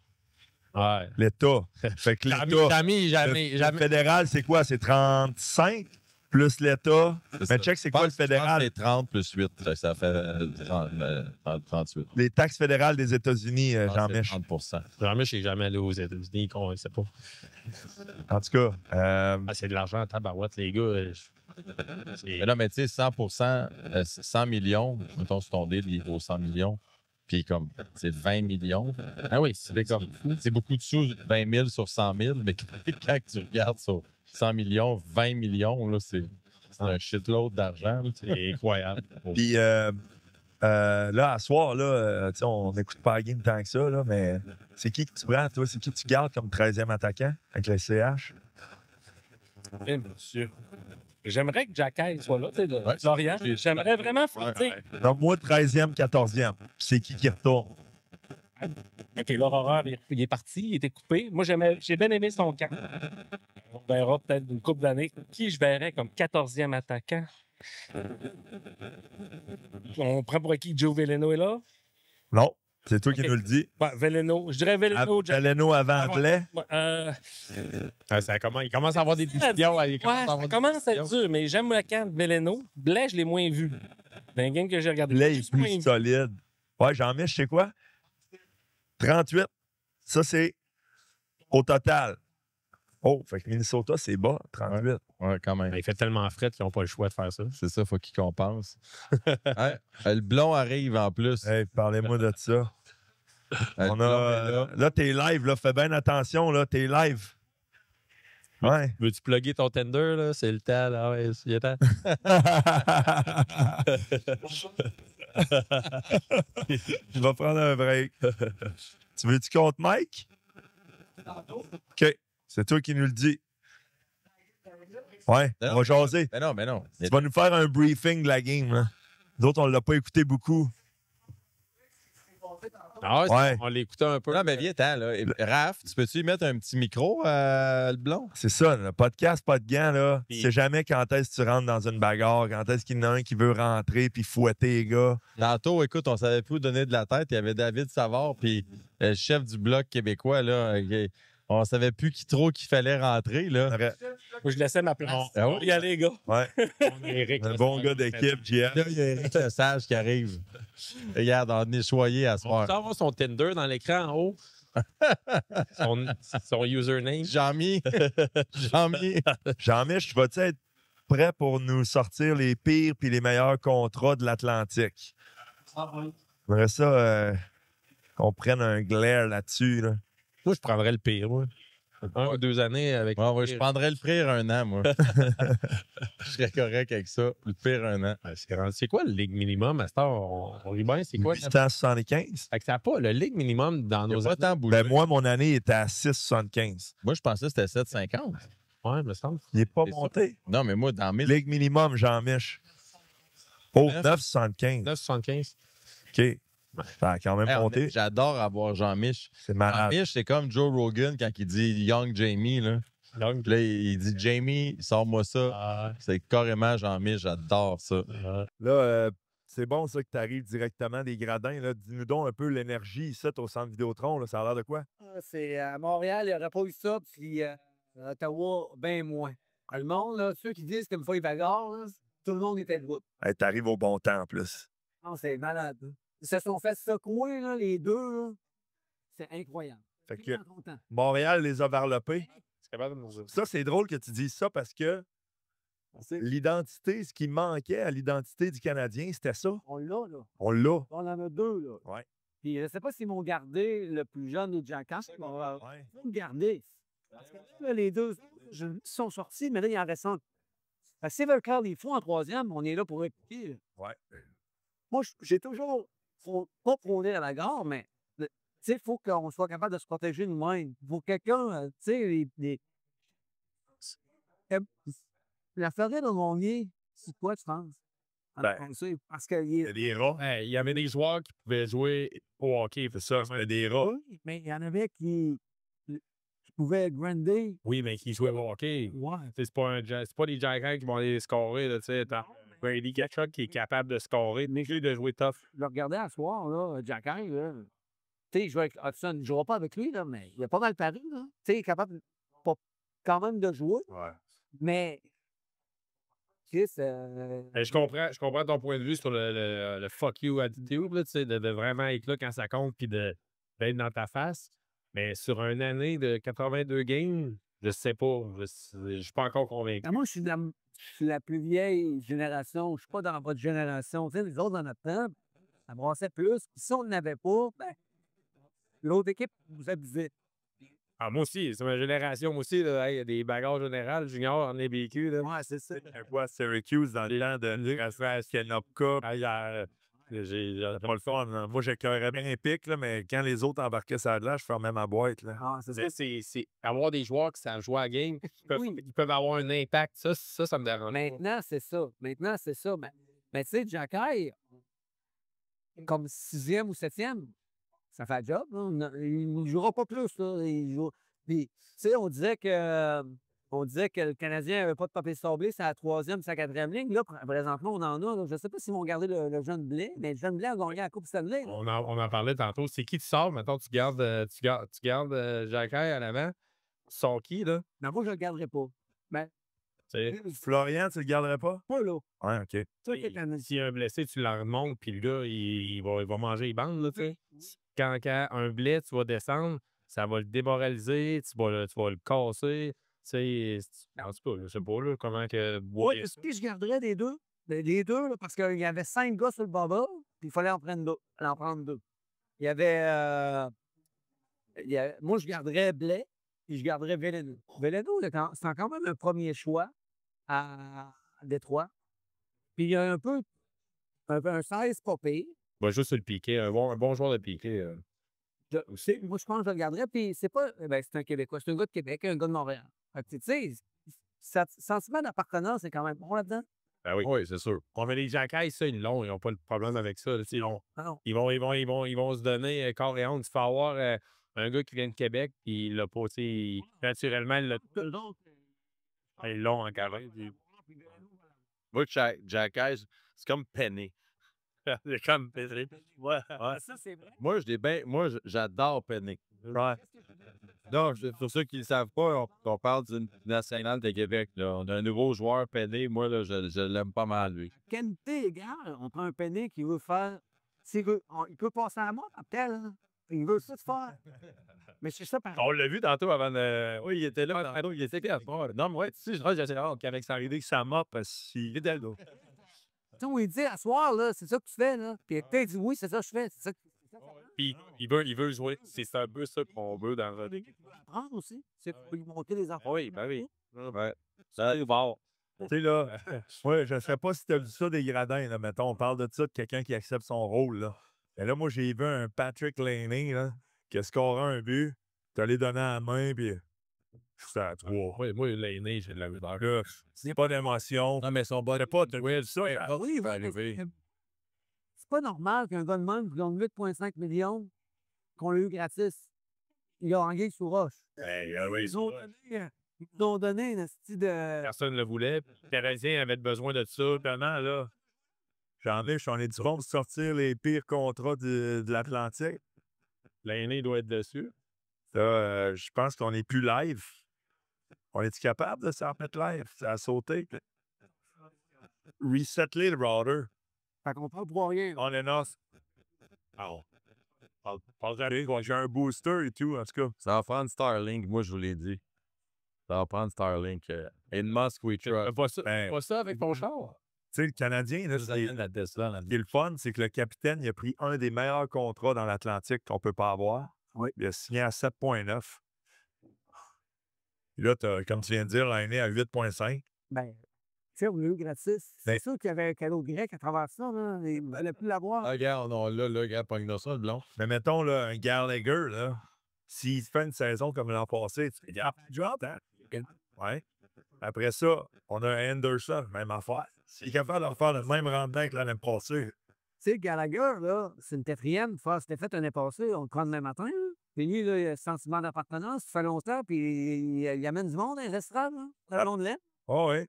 Ouais. L'État. Fait que l'État. Jamais, Le fédéral, c'est quoi? C'est 35 plus l'État. Mais ça. check, c'est quoi le fédéral? C'est 30 plus 8, ça fait 38. Les taxes fédérales des États-Unis, Jean-Mich. 30 Jean-Mi, je suis jamais allé aux États-Unis, on ne sait pas. En tout cas, Ah, c'est de l'argent à tabarouette, les gars. Mais là, mais tu sais, 100 100 millions, mettons sur ton deal, il vaut 100 millions. Puis comme, c'est 20 millions. Ah oui, c'est comme C'est beaucoup de sous, 20 000 sur 100 000, mais quand tu regardes sur 100 millions, 20 millions, là, c'est un shitload d'argent. Là. c'est incroyable. puis là, à soir, là, tu sais, on n'écoute pas la game tant que ça, là, mais c'est qui que tu prends, toi? C'est qui que tu gardes comme 13e attaquant avec le CH? Eh, monsieur. J'aimerais que Jacky soit là, tu sais, de Ouais. Lorient. J'aimerais vraiment, tu sais. Donc, moi, 13e, 14e. Puis c'est qui retourne? OK, l'horreur, il est parti, il était coupé. Moi, j'ai bien aimé son camp. On verra peut-être une couple d'années. Qui je verrais comme 14e attaquant? On prend pour acquis que Joe Veleno est là? Non, c'est toi qui Ok. nous le dis. Ouais, Veleno. Je dirais Veleno. Veleno avant Anglais. Ah, il commence à avoir des décisions. Ouais, ça commence à être dur, mais j'aime le camp de Veleno. Blais, je l'ai moins vu. Dans les games que j'ai regardé. Là, il est Juste moins plus vu. solide. Ouais, Jean-Mich, je sais quoi? 38. Ça, c'est au total. Oh, fait que Minnesota, c'est bas, 38. Ouais, quand même. Il fait tellement frais qu'ils n'ont pas le choix de faire ça. C'est ça, faut qu'il compense. Ouais, le blond arrive en plus. Hey, parlez-moi de ça. Le On blond a, est là. là, t'es live, là. Fais bien attention, là. T'es live. Ouais. Veux-tu plugger ton Tinder, là? C'est le temps, là. Ouais, il est temps. Je vais prendre un break. Tu veux-tu contre Mike? OK. C'est toi qui nous le dis. Ouais, on va jaser. Mais non. Tu vas nous faire un briefing de la game, là. Nous autres, on ne l'a pas écouté beaucoup. Ah ouais, Ouais. on l'écoutait un peu. Non, mais viens-t'en, là. Raph, tu peux-tu y mettre un petit micro, le blond? C'est ça, le podcast, pas de gants, là. Puis- Tu sais jamais quand est-ce que tu rentres dans une bagarre, quand est-ce qu'il y en a un qui veut rentrer puis fouetter les gars. Tantôt, écoute, on savait plus où donner de la tête. Il y avait David Savard, puis le chef du Bloc québécois, là. On savait plus qu'il fallait rentrer, là. Moi, je laissais ma place. Ah ouais? Il y aller, les gars. Ouais, On a Eric, un là, bon c'est gars d'équipe, JF. Là, il y a Eric Lesage qui arrive. Regarde, on est choyé à On soir. peut avoir son Tinder dans l'écran en haut. son username. Jean-Mi. Jean-Mi. Jean-Mich, vas-tu être prêt pour nous sortir les pires puis les meilleurs contrats de l'Atlantique? J'aimerais ça qu'on prenne un glaire là-dessus, là. Moi, je prendrais le pire, moi. 1 ou 2 années avec. Ouais, je prendrais le pire 1 an, moi. Je serais correct avec ça. Le pire 1 an. Ouais, c'est quoi le ligue minimum à cette heure? On rit bien, c'est quoi? 875. Fait que ça n'a pas le ligue minimum dans Il nos a pas années. tant bougé. Ben, moi, mon année était à 6,75. Moi, je pensais que c'était 7,50. Ouais, me semble. Il n'est pas C'est ça. monté. Non, mais moi, dans 1000. Ligue minimum, Jean-Mich. Oh, 9. 9,75. 9,75. OK. Ça a quand même Hey, monté. J'adore avoir Jean-Mich. C'est malade. Jean-Mich, c'est comme Joe Rogan quand il dit Young Jamie. Là. Donc, Puis là, il dit Jamie, sors-moi ça. C'est carrément Jean-Mich, j'adore ça. Là, c'est bon, ça, que tu arrives directement des gradins. Là. Dis-nous donc un peu l'énergie ici au centre Vidéotron. Là. Ça a l'air de quoi? C'est à Montréal, il n'y aurait pas eu ça, puis à Ottawa, bien moins. Le monde, là, ceux qui disent qu'il me faut les bagarres, là, tout le monde était debout. Hey, t'arrives au bon temps en plus. Non, c'est malade. Là. Ils se sont fait secouer, là, les deux. Là. C'est incroyable. Fait Tout que le temps content. Montréal les a varlopés. c'est capable de nous dire. Ça, c'est drôle que tu dises ça parce que l'identité, ce qui manquait à l'identité du Canadien, c'était ça. On l'a, là. On l'a. On en a deux, là. Ouais. Puis je ne sais pas s'ils m'ont gardé le plus jeune ou Giancarlo. Ils Ouais. vont me garder. Parce que là, les deux sont sortis, mais là, il en reste un. S'ils veulent faire les fous en troisième, on est là pour écouter. Là. Ouais. Moi, j'ai toujours pas prôné à la gare, mais il faut qu'on soit capable de se protéger nous-mêmes. Il faut que quelqu'un, tu sais, La Floride a gagné, c'est quoi, tu penses? Parce qu'il Il y a des rats. Il y avait des joueurs qui pouvaient jouer au hockey. C'est ça, il y a des rats. Oui, mais il y en avait qui pouvaient grinder. Oui, mais qui jouaient au hockey. Ouais. C'est pas des Jackals qui vont aller scorer. Là, Brady Tkachuk qui est capable de scorer, mais de jouer tough. Je le regardais à soir, là, Jack Hine, là. Tu sais, il jouait avec Hudson. Je ne jouerai pas avec lui, là, mais il a pas mal paru, là. Tu sais, il est capable quand même de jouer. Ouais. Mais. Chris, Je comprends ton point de vue sur le fuck you attitude, là, de vraiment être là quand ça compte puis d'être dans ta face. Mais sur une année de 82 games, je sais pas. Je suis pas encore convaincu. moi, je suis la plus vieille génération. Je ne suis pas dans votre génération. Tu sais, les autres, dans notre temps, ça brassait plus. Puis si on n'avait pas, ben, l'autre équipe vous abusait. Ah, moi aussi, c'est ma génération. Moi aussi, là, il y a des bagarres générales, junior, en ABQ. Là. Ouais, c'est ça. Un coup à Syracuse dans les temps de Skanopka. J'ai pas le fun. Hein. Moi, j'écœurais bien un pic, là, mais quand les autres embarquaient ça de là, je fermais ma boîte. Là. Ah, c'est ça. C'est avoir des joueurs qui savent jouer à la game, ils peuvent avoir un impact. Ça me dérange. Maintenant, c'est ça. Mais tu sais, Jacky, comme 6e ou 7e, ça fait le job. Là. Il ne jouera pas plus. Là. Puis, tu sais, on disait que le Canadien n'avait pas de papier sablé, c'est la 3e, c'est la 4e ligne. Là, présentement, on en a. Là. Je ne sais pas s'ils vont garder le jeune Blais, mais le jeune Blais a gagné la Coupe Stanley. On en parlait tantôt. C'est qui tu sors? Maintenant, tu gardes Jacky à l'avant. Tu sors qui, là? Mais moi, je ne le garderai pas. Ben, Florian, tu le garderais pas? pas là. Ouais, OK. S'il y a un blessé, tu le remontes, puis le gars, il va manger les bandes, là, tu sais. Quand un blé, tu vas descendre, ça va le démoraliser, tu vas le casser. Tu sais, en tout cas, je sais pas, là, comment que... Oui, je garderais les deux. Les deux, là, parce qu'il y avait 5 gars sur le bubble, puis il fallait en prendre 2. Il y avait... moi, je garderais Blais, puis je garderais Veleno. Veleno, c'est quand même un premier choix à Détroit. Puis il y a un 16 pas pire. Va juste sur le piqué, un bon joueur de piqué. Moi, je pense que je le garderais. Puis c'est pas. Ben, c'est un Québécois. C'est un gars de Québec, un gars de Montréal. Fait que, tu sais, sentiment d'appartenance, c'est quand même bon là-dedans. Ben oui. Oui, c'est sûr. On met les Jackals, ça, ils n'ont pas de problème avec ça. Là, ils vont se donner corps et honte. Il faut avoir un gars qui vient de Québec, puis il l'a pas, naturellement, ils l'ont en carré. Moi, Jackass, c'est comme Penny. C'est comme Pédri. Ouais. Ça, c'est vrai. Moi, j'adore Penny. Ouais. Donc, pour ceux qui ne le savent pas, on parle d'une nationale de Québec. Là. On a un nouveau joueur, Penny. Moi, là, je l'aime pas mal, lui. Qualité égale, on prend un Penny qui veut faire. Il peut passer à la mort après, là. Il veut ça te faire. Mais c'est ça, par On l'a vu tantôt avant de. Oui, il était là. Il était là. Non, mais ouais, tu sais, je reste qu'avec sa idée que ça m'a, parce qu'il est là. Tu sais, où il dit, à soir, là, c'est ça que tu fais, là. Puis peut-être dit, oui, c'est ça que je fais. C'est ça que... Puis il veut jouer. C'est un peu ça qu'on veut dans le équipe. Apprendre aussi. C'est pour lui monter les enfants. Oui, ben oui. Ouais. Ça arrive fort. Tu sais, là, ouais, je ne sais pas si tu as vu ça des gradins, là, mettons. On parle de ça, de quelqu'un qui accepte son rôle, là. Et là, moi, j'ai vu un Patrick Laney, là, qui a scoré un but. Tu allé donner à la main, puis c'était à 3. Oui, moi, l'aîné, j'ai de la misère. Là, c'est pas d'émotion. Non, mais son bon. Pas de ça. Oui, il va arriver. C'est pas normal qu'un gars de même qui gagne 8,5 millions, qu'on l'a eu gratis. Il a anguille sous roche. Ils nous ont donné un style de. Personne ne le voulait. Le Canadien avait besoin de ça. Tellement, là. J'en ai du bon pour sortir les pires contrats de l'Atlantique. L'aîné doit être dessus. Ça, je pense qu'on n'est plus live. On est-tu capable de s'en remettre live? Ça a sauté. Reset-les le router. Fait qu'on parle pour rien. On est nos. J'ai un booster et tout, en tout cas. Ça va prendre Starlink, moi, je vous l'ai dit. Ça va prendre Starlink. In Musk, we trust. Pas ça avec ton char. Tu sais, le Canadien, là, La Tesla, là. ce qui est le fun, c'est que le capitaine, il a pris un des meilleurs contrats dans l'Atlantique qu'on peut pas avoir. Oui. Il a signé à 7,9. Puis là, comme tu viens de dire, l'année à 8,5. Ben, tu sais, on l'a eu gratis. C'est sûr qu'il y avait un cadeau grec à travers ça, là. Il ne fallait plus l'avoir. Ah, regarde, regarde, pogne-nous ça, le blond. Mais mettons, là, un Gallagher, là, s'il fait une saison comme l'an passé, tu fais, drop that. Ouais. Après ça, on a un Anderson, même affaire. S'il est capable de refaire le même rendement que l'année passée. Tu sais, Gallagher, là, c'est une quatrième fois. C'était fait l'année passée, on le prend demain matin. Là. Puis lui, là, il a un sentiment d'appartenance, ça fait longtemps, puis il amène du monde dans les restaurants, là, le long de l'aile. Oh, oui.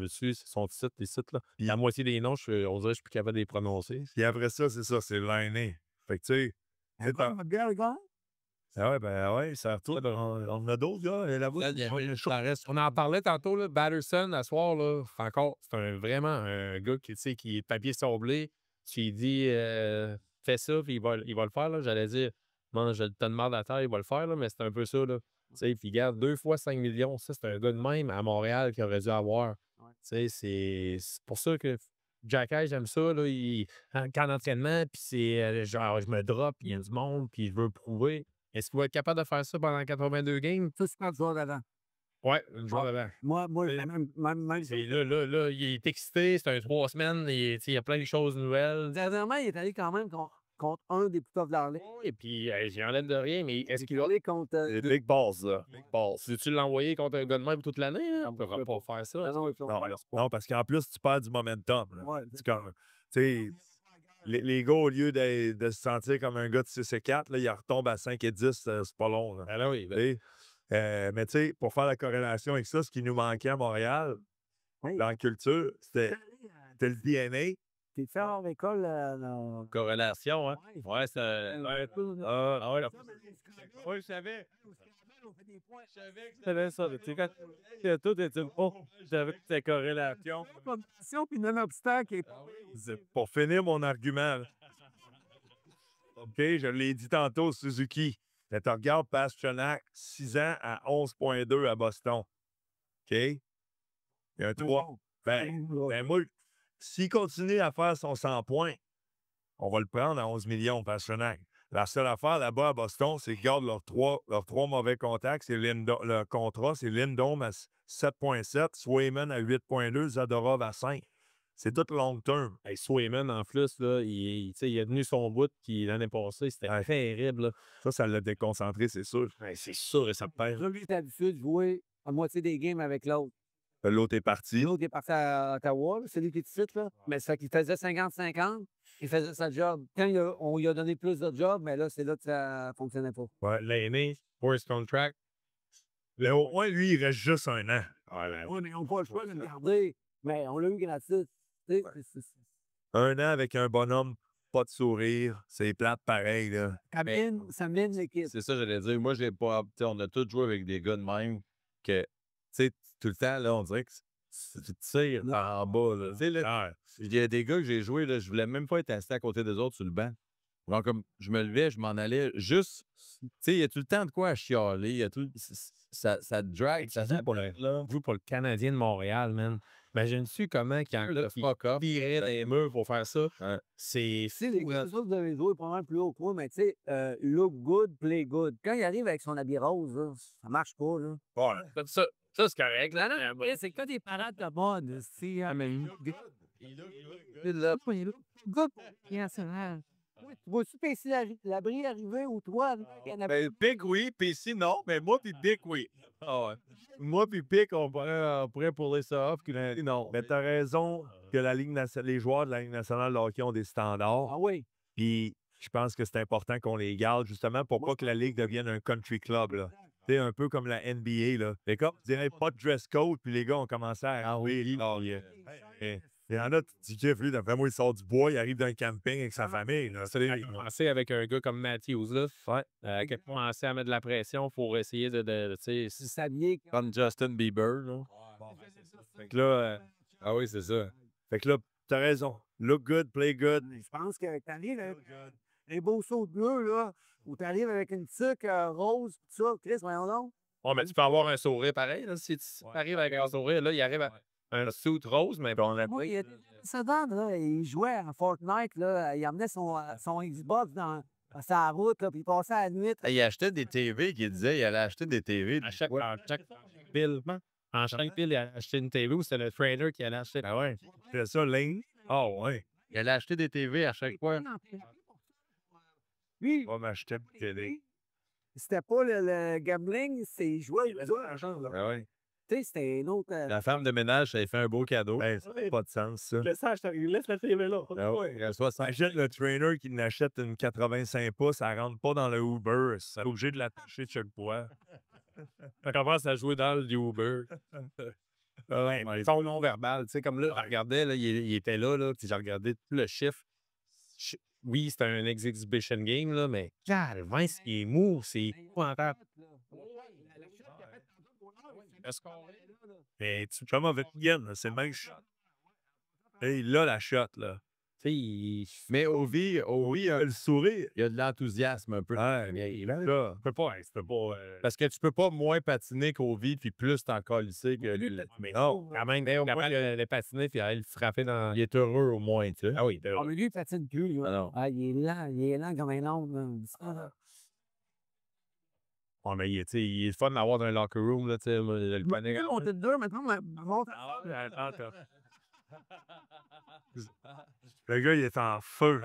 C'est son titre, les sites, là. La moitié des noms, on dirait que je suis plus capable de les prononcer. Puis après ça, c'est l'année. Fait que, tu sais. Gallagher? Ah ouais, ça retourne. On en a d'autres, gars, là-bas. On en parlait tantôt, là, Batterson, à soir, là, encore, c'est vraiment un gars qui est papier sablé. Tu lui dis, fais ça, puis il va le faire, là. J'allais dire, mange le tonne de marde à terre, il va le faire, là, mais c'est un peu ça, là. Tu sais, puis regarde, 2 fois 5 millions, ça, c'est un gars de même à Montréal qui aurait dû avoir. Tu sais, c'est pour ça que Jack Hayes, j'aime ça, là, en camp d'entraînement, puis c'est genre, je me drop, il y a du monde, puis je veux prouver. Est-ce qu'il va être capable de faire ça pendant 82 games? Ça, c'est pas le joueur d'avant. Ouais, le joueur d'avant. Moi, même Et là, il est excité, c'est un 3 semaines, il y a plein de choses nouvelles. dernièrement, il est allé quand même contre un des plus toughs de l'Arlée. Et puis, j'enlève de rien, mais est-ce qu'il Il est va. allé contre... Les big balls, là. Big balls. Si tu l'as envoyé contre un gars de même toute l'année, hein, on ne pourra pas faire ça. Non, parce qu'en plus, tu perds du momentum. Là. Ouais. C'est comme, tu sais, les gars, au lieu de se sentir comme un gars de 6 et 4, là, ils retombent à 5 et 10, c'est pas long. Là. Alors oui, Tu sais, mais tu sais, pour faire la corrélation avec ça, ce qui nous manquait à Montréal, Oui. dans la culture, c'était le DNA. T'es fait hors école dans... Corrélation, hein? Ouais, c'est Oui, je savais. Je savais ça. Tu sais, quand tout était je savais que c'était corrélation. Puis non-obstacle. Pour finir mon argument, là. OK, je l'ai dit tantôt, Suzuki. Mais tu regardes Pasternak, 6 ans à 11,2 à Boston. OK? Il y a un 3. Ben moi, s'il continue à faire son 100 points, on va le prendre à 11 millions, Pasternak. La seule affaire là-bas à Boston, c'est qu'ils gardent leurs trois mauvais contacts. Le contrat, c'est Lindholm à 7,7, Swayman à 8,2, Zadorov à 5. C'est tout long terme. Hey, Swayman, en plus, là, il a tenu son bout qui l'année passée, c'était terrible. Là. Ça l'a déconcentré, c'est sûr. Hey, c'est sûr, et ça perd. Lui, il est habitué de jouer à moitié des games avec l'autre. L'autre est parti. L'autre est parti à Ottawa, c'est lui qui est ici, là. Mais ça qu'il faisait 50-50, il faisait sa job. Quand on lui a donné plus de job, mais là, c'est là que ça ne fonctionnait pas. Ouais, l'aîné, first contract. Au moins, lui, il reste juste 1 an. Oui, mais ils n'ont pas le choix de le garder. Mais on l'a eu gratuit. 1 an avec un bonhomme, pas de sourire, c'est plate pareil, là. Ça mine l'équipe. C'est ça, j'allais dire. Moi, j'ai pas. On a tous joué avec des gars de même que, tu sais, tout le temps, là, on dirait que tu tires en bas, là. Tu sais, là, il y a des gars que j'ai joué, là, je voulais même pas être assis à côté des autres sur le banc. Donc, comme je me levais, je m'en allais juste. Tu sais, il y a tout le temps de quoi à chialer. Il y a tout. Ça drag. Ça pour le Canadien de Montréal, man. Imagine-tu comment quand il tirait dans les murs pour faire ça? C'est les gars, vous avez joué probablement plus haut que moi, mais tu sais, look good, play good. Quand il arrive avec son habit rose, là, ça marche pas, là. Ouais. Ça, c'est correct. Là, non, c'est que des parades de mode. C'est good. Tu vois-tu PC Labrie arriver ou toi? Ben, Pic, oui, PC, non, mais moi puis Pic, oui. Ah ouais. Moi puis Pic, on pourrait puller ça off. Non. Mais t'as raison que les joueurs de la Ligue nationale de hockey ont des standards. Ah oui. Puis je pense que c'est important qu'on les garde, justement, pour pas que la Ligue devienne un country club, là. Tu sais, un peu comme la NBA, là. Et comme, je dirais, pas de dress code, puis les gars ont commencé à... Il y en a, tu dis, lui, d'après moi, il sort du bois, il arrive d'un camping avec sa famille. Là. Il a commencé avec un gars comme Matthews, là. Qui a commencé à mettre de la pression pour essayer de s'habiller. Comme Justin Bieber, là. Fait que là, ah oui, c'est ça. Fait que là, t'as raison. Look good, play good. Je pense que t'arrives avec un beau saut bleu, là, ou t'arrives avec une tuque rose, tout ça. Chris, voyons donc. Oh, mais tu peux avoir un sourire pareil, là. Si tu arrives avec un sourire, là, il arrive à un suit rose, mais on a pas. Ça donne, là. Il jouait à Fortnite, là. Il amenait son Xbox dans sa route, là, puis il passait à la nuit. Il achetait des TV, qu'il disait, il allait acheter des TV. À chaque pile, en chaque pile, il allait acheter une TV ou c'était le trader qui allait acheter. Ah ouais. C'est ça, ligne. Ah ouais. Il allait acheter des TV à chaque fois. Lui, on va m'acheter une télé. C'était pas le gambling, c'est jouer. Ah ouais. sais, c'était un autre. La femme de ménage, ça lui fait un beau cadeau. Ben, ça n'a pas de sens, ça. Laisse la TV là. Ah ouais, elle soit sans- Imagine le trainer qui n'achète une 85 pouces, ça rentre pas dans le Uber. C'est obligé de l'attacher de chaque fois. On commence à jouer dans le Uber. Ouais, mais son non-verbal, tu sais, comme là, je regardais, là, il était là, puis j'ai regardé tout le chiffre. Oui, c'était un exhibition game, là, mais Calvin, ce qui est mou, c'est épouvantable. Mais tu fais mauvais week-end, c'est le même shot. Hey, là, la shot, là. Tu sais, mais Ovi, Le sourire. il y a de l'enthousiasme un peu. Ouais, là. Tu peux pas. Parce que tu peux pas moins patiner qu'Ovi, puis plus t'en colisser que lui. Mais non, quand même, après, il a patiné puis il frappé dans. Il est heureux au moins, tu sais. Ah oui, Ah, mais lui, il patine plus. Lui. Ah non. Ah, il est lent comme un ongle. Là. Oh, mais il est fun d'avoir dans un locker room, là, tu sais. Le panier. On était deux, maintenant, mais Le gars, il est en feu.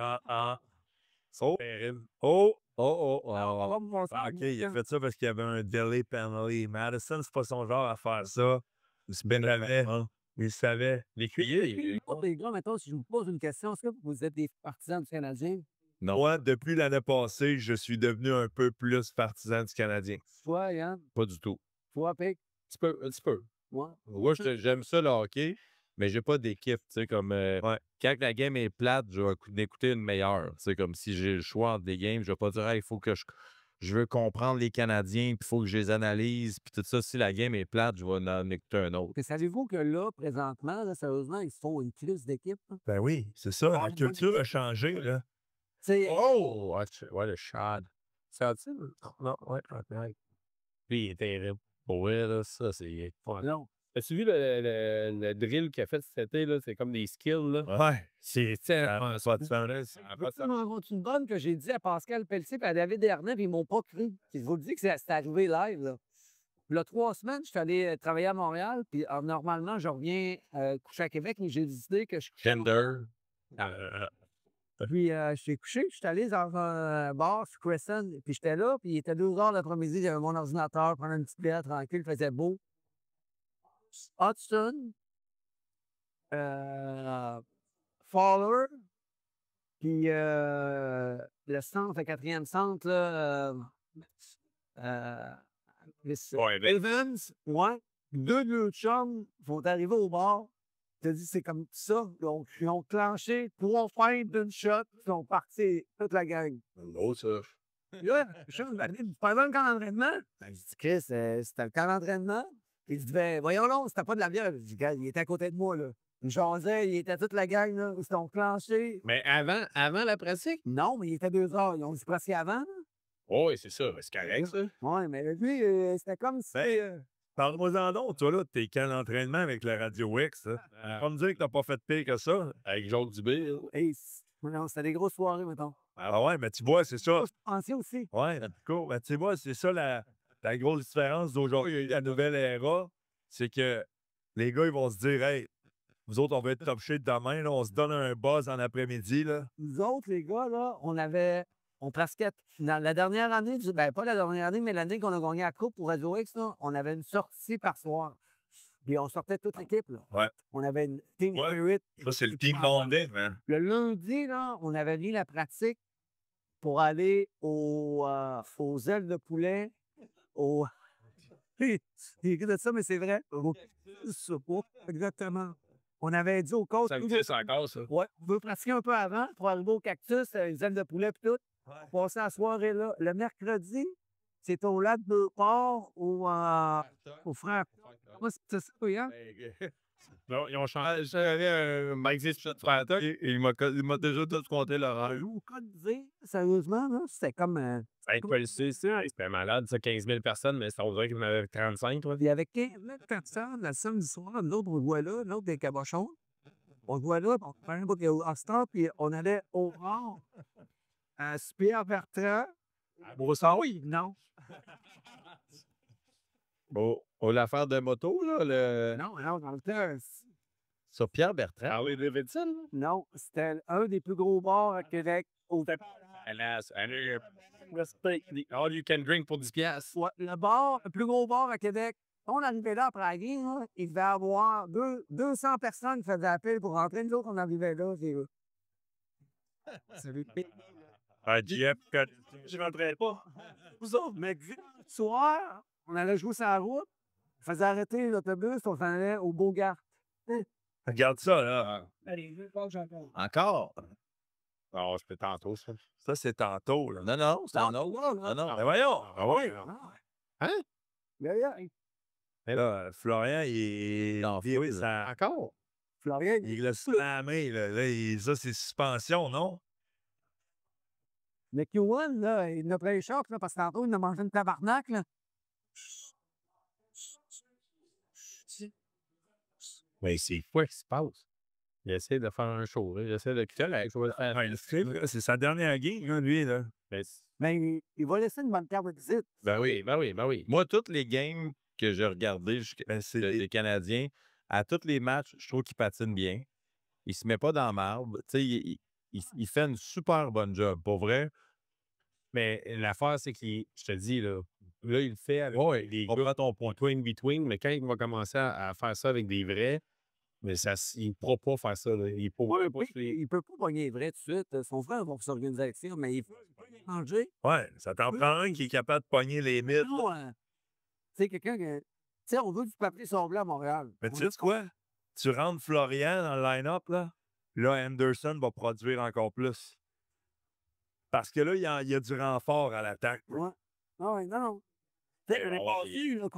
Oh, OK, il a fait ça parce qu'il y avait un delay penalty. Madison, c'est pas son genre à faire ça. Il savait. Il savait. L'écuyer, les gars, maintenant, si je vous pose une question, est-ce que vous êtes des partisans du Canadien? non, Moi, depuis l'année passée, je suis devenu un peu plus partisan du Canadien. Toi, Yann? pas du tout. Toi, Pic? Un petit peu. Moi? Moi, j'aime ça le hockey, mais j'ai pas d'équipe, tu sais, comme quand la game est plate, je vais écouter une meilleure. C'est comme si j'ai le choix entre des games, je vais pas dire il faut que je veux comprendre les Canadiens, puis il faut que je les analyse, puis tout ça. Si la game est plate, je vais en écouter un autre. Mais savez-vous que là, présentement, là, sérieusement, ils se font une crise d'équipe? Hein? Ben oui, c'est ça. La culture a changé, là. Tu sais, Oh! Ouais, le shad. Ça a-tu? Non, ouais. Lui, il est terrible. Pour vrai, là, ça, c'est... non. As-tu vu le drill qu'il a fait cet été? Là? C'est comme des skills. Là. Ouais. C'est Ça pas de sens. Je m'en compte une bonne que j'ai dit à Pascal Pelletier et à David Dernay, puis ils m'ont pas cru. Puis je vous le dis que c'est arrivé live. Là. Il y a 3 semaines, je suis allé travailler à Montréal, puis normalement, je reviens coucher à Québec, mais j'ai décidé que je couchais. Gender. Puis je suis couché, je suis allé dans un bar sur Crescent, puis j'étais là, puis il était 2 heures l'après-midi, j'avais mon ordinateur, prendre une petite bière tranquille, il faisait beau. Hudson, Fowler, puis le centre, le 4e centre, là, Evans, ouais, 2 chums vont arriver au bar. Je te dis, c'est comme ça. Donc, ils ont clenché 3 feintes d'une shot, ils sont partis, toute la gang. Non, ça. Là, pendant le camp d'entraînement, je dis, Chris, c'était le camp d'entraînement. Il dit, ben, voyons donc, c'était pas de la bière. Je dis, il était à côté de moi, là. Il jasait, il était toute la gang, là. Ils sont clenchés. Mais avant la pratique? Non, mais il était 2 heures. Ils ont dit presque avant, là. Oh, oui, c'est ça. C'est correct, ça. Ouais, mais lui, c'était comme si. Parle-moi-en donc, toi, là, t'es camp d'entraînement avec la Radio X. Pas me dire que t'as pas fait pire que ça. Avec Jacques Dubé. Hey, non, c'était des grosses soirées, mettons. Ah ouais, mais tu vois, c'est ça. Ancien aussi. Ouais, cool. Ben, tu vois, c'est ça la grosse différence d'aujourd'hui, la nouvelle era. C'est que les gars, ils vont se dire, hey, vous autres, on va être top shape demain, là, on se donne un buzz en après-midi. Là. Nous autres, les gars, là, on pratiquait. Dans la dernière année, pas la dernière année, mais l'année qu'on a gagné la Coupe pour Radio X, là, on avait une sortie par soir. Puis on sortait toute l'équipe. Là. Ouais. On avait une team spirit. Ça, c'est le team bonding, man. Le lundi, là, on avait mis la pratique pour aller aux ailes de poulet, Écoute de ça, mais c'est vrai. Exactement. On avait dit au coach. Ça existe encore, ça. Ouais, on veut pratiquer un peu avant pour arriver au cactus, les ailes de poulet et tout. Pour passer la soirée là. Le mercredi, c'est au lac de Port au frère. Moi, c'est ça, hein? Non, ils ont changé. J'avais un Maxis de frère et il m'a déjà tout compté l'horaire. Je vous dire, sérieusement, là, c'était comme. C'était malade, ça, 15 000 personnes, mais ça voudrait qu'il y en avait 35, toi. Il y avait 15 000 personnes le samedi soir. L'autre, on le voit là, l'autre des cabochons. On le voit là, on prenait un bout de Star, puis on allait au Nord, à Pierre-Bertrand. À Brossard? Oui, non. Bon, l'affaire de moto, là, Non, dans le temps. sur Pierre Bertrand. Harley Davidson? Non, c'était un des plus gros bars à Québec. All you can drink pour 10$. Ouais, le plus gros bar à Québec, On arrivait là après la game, là, il devait y avoir 200 personnes qui faisaient appel pour rentrer. Nous autres, on arrivait là. C'est le Jeff, je rentrais pas. Vous autres, mais le soir, on allait jouer sur la route, on faisait arrêter l'autobus, on s'en allait au Beaugard. Regarde ça, là. Allez, je vais pas que j'entende. Encore? Non, c'était tantôt, ça. Ça, c'est tantôt, là. Non, c'est en autre. Non. Mais voyons. Ah ouais? Hein? Derrière, Là, Florian, il est en vie. Ça... Encore? Florian, Il l'a slamé, là. Ça, c'est suspension, non? le Q1, là, il a pris les chocs, là, parce que tantôt, il a mangé une tabarnak, là. Mais c'est quoi qui se passe? Il essaie de faire un show, là. Il essaie de quitter avec C'est sa dernière game, hein, lui, là. Mais il va laisser une bonne carte de visite. Ben oui. Moi, toutes les games que j'ai regardées des Canadiens, à tous les matchs, je trouve qu'il patine bien. Il se met pas dans la marbre. Tu sais, il fait une super bonne job, pour vrai. Mais l'affaire, c'est que, je te dis, là, il le fait avec les on gars prend ton point. between, mais quand il va commencer à faire ça avec des vrais, mais il ne pourra pas faire ça. Là. Il Il peut pas pogner les vrais tout de suite. Son frère va s'organiser avec ça, mais il faut changer. Ouais, ça t'en prend un qui est capable de pogner les mythes. Non, tu sais, quelqu'un que. Tu sais, on veut du papier sablé à Montréal. Mais tu sais quoi? Tu rentres Florian dans le line-up, là. Là, Anderson va produire encore plus. Parce que là, il y a du renfort à l'attaque. Ouais. Non. Tu sais, l'année passée, là,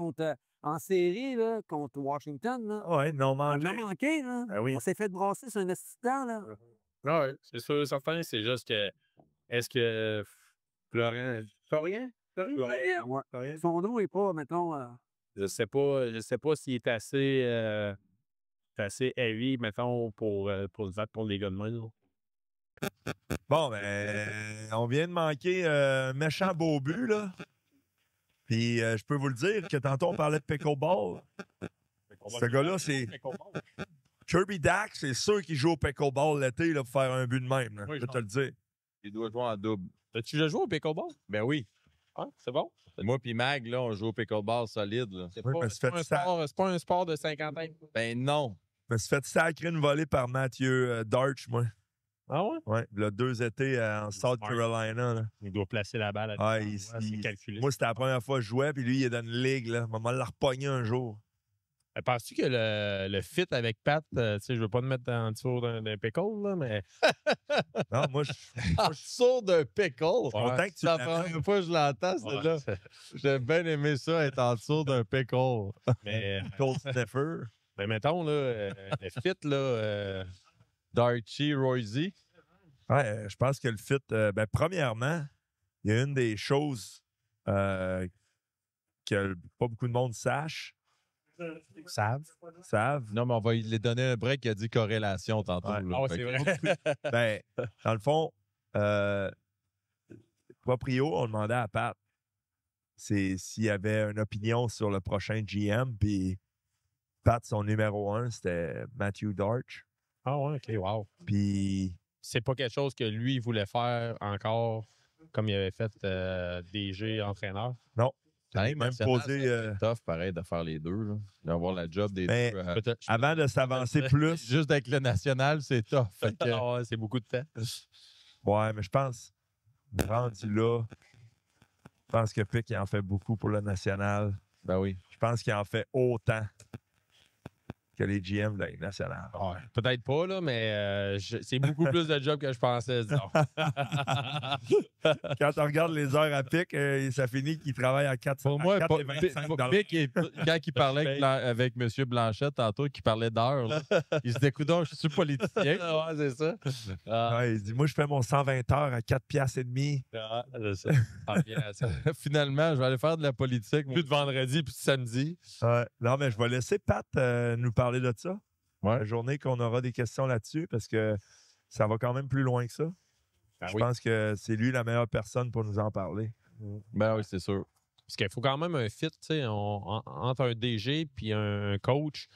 en série, là, contre Washington, là. Ouais, non On a mangé. manqué, là. Ben oui. On s'est fait brasser sur un assistant, là. Non, c'est sûr, certain. C'est juste que. Est-ce que Florian. Ouais. Son nom n'est pas, mettons. Je sais pas s'il est assez heavy, mettons, pour se battre pour les gars de main. Bon, ben, on vient de manquer un méchant beau but, là. Puis, je peux vous le dire que tantôt, on parlait de pickleball. Ce gars-là, c'est... Kirby Dax, c'est sûr qu'il joue au pickleball l'été là, pour faire un but de même. Là. Je peux te le dire. Il doit jouer en double. As-tu déjà joué au pickleball? Ben oui. Ah, c'est bon? Moi puis Mag, là, on joue au pickleball solide. Là. C'est Oui, pas, mais c'est pas un sport de 50 ans. Ben non. Je me suis fait sacrer une volée par Mathieu Darch, moi. Ah ouais? Ouais, il a 2 étés en South Carolina. Là. Il doit placer la balle. C'est calculé. Moi, c'était la première fois que je jouais, puis lui, il est dans une ligue. Là. Maman l'a repogné un jour. Penses-tu que le fit avec Pat, tu sais, je veux pas te mettre en dessous d'un pickle, là, mais. Non, moi, je En dessous d'un pickle. content que tu C'est la première fois que je l'entends, celle-là. J'ai bien aimé ça, être en dessous d'un pickle. Mais, Cold Sniffer. mais mettons, là, le fit, là. Darchi Royce. Ouais, je pense que le fit, ben, premièrement, il y a une des choses que pas beaucoup de monde sache. Savent. Non, mais on va lui donner un break qui a dit corrélation tantôt. Ouais. Là. Ah, ouais, c'est vrai. Ben, dans le fond, Proprio, on demandait à Pat s'il y avait une opinion sur le prochain GM, puis Pat, son numéro 1, c'était Matthew Darch. Ah ouais, OK, wow. Puis... C'est pas quelque chose que lui voulait faire encore comme il avait fait DG entraîneur? Non. Même posé... C'est tough, pareil, de faire les deux. Là. D'avoir la job des Mais deux. avant de s'avancer plus... Juste avec le national, c'est tough. Fait que... Ouais, c'est beaucoup de temps. Ouais, mais je pense, rendu là, je pense que Pic, il en fait beaucoup pour le national. Ben oui. Je pense qu'il en fait autant que les GM de la Ligue nationale. Ouais, peut-être pas, là, mais c'est beaucoup plus de job que je pensais, disons. Quand on regarde les heures à Pic, ça finit qu'il travaille à 4 Pour moi, et 25 Pic, quand il parlait avec M. Blanchette tantôt, qui parlait d'heures, là, il se dit, coudonc, je suis politicien. Ouais, c'est ça. Ouais, il dit, moi, je fais mon 120 heures à 4 piastres et demi. Ah, c'est ça. Ah, bien, ça. Finalement, je vais aller faire de la politique. Plus de vendredi, plus de samedi. Ouais. Non, mais je vais laisser Pat nous parler de ça. Ouais. La journée qu'on aura des questions là-dessus, parce que ça va quand même plus loin que ça. Je pense que c'est lui la meilleure personne pour nous en parler. Ben oui, c'est sûr. Parce qu'il faut quand même un fit, tu sais, entre un DG et un coach.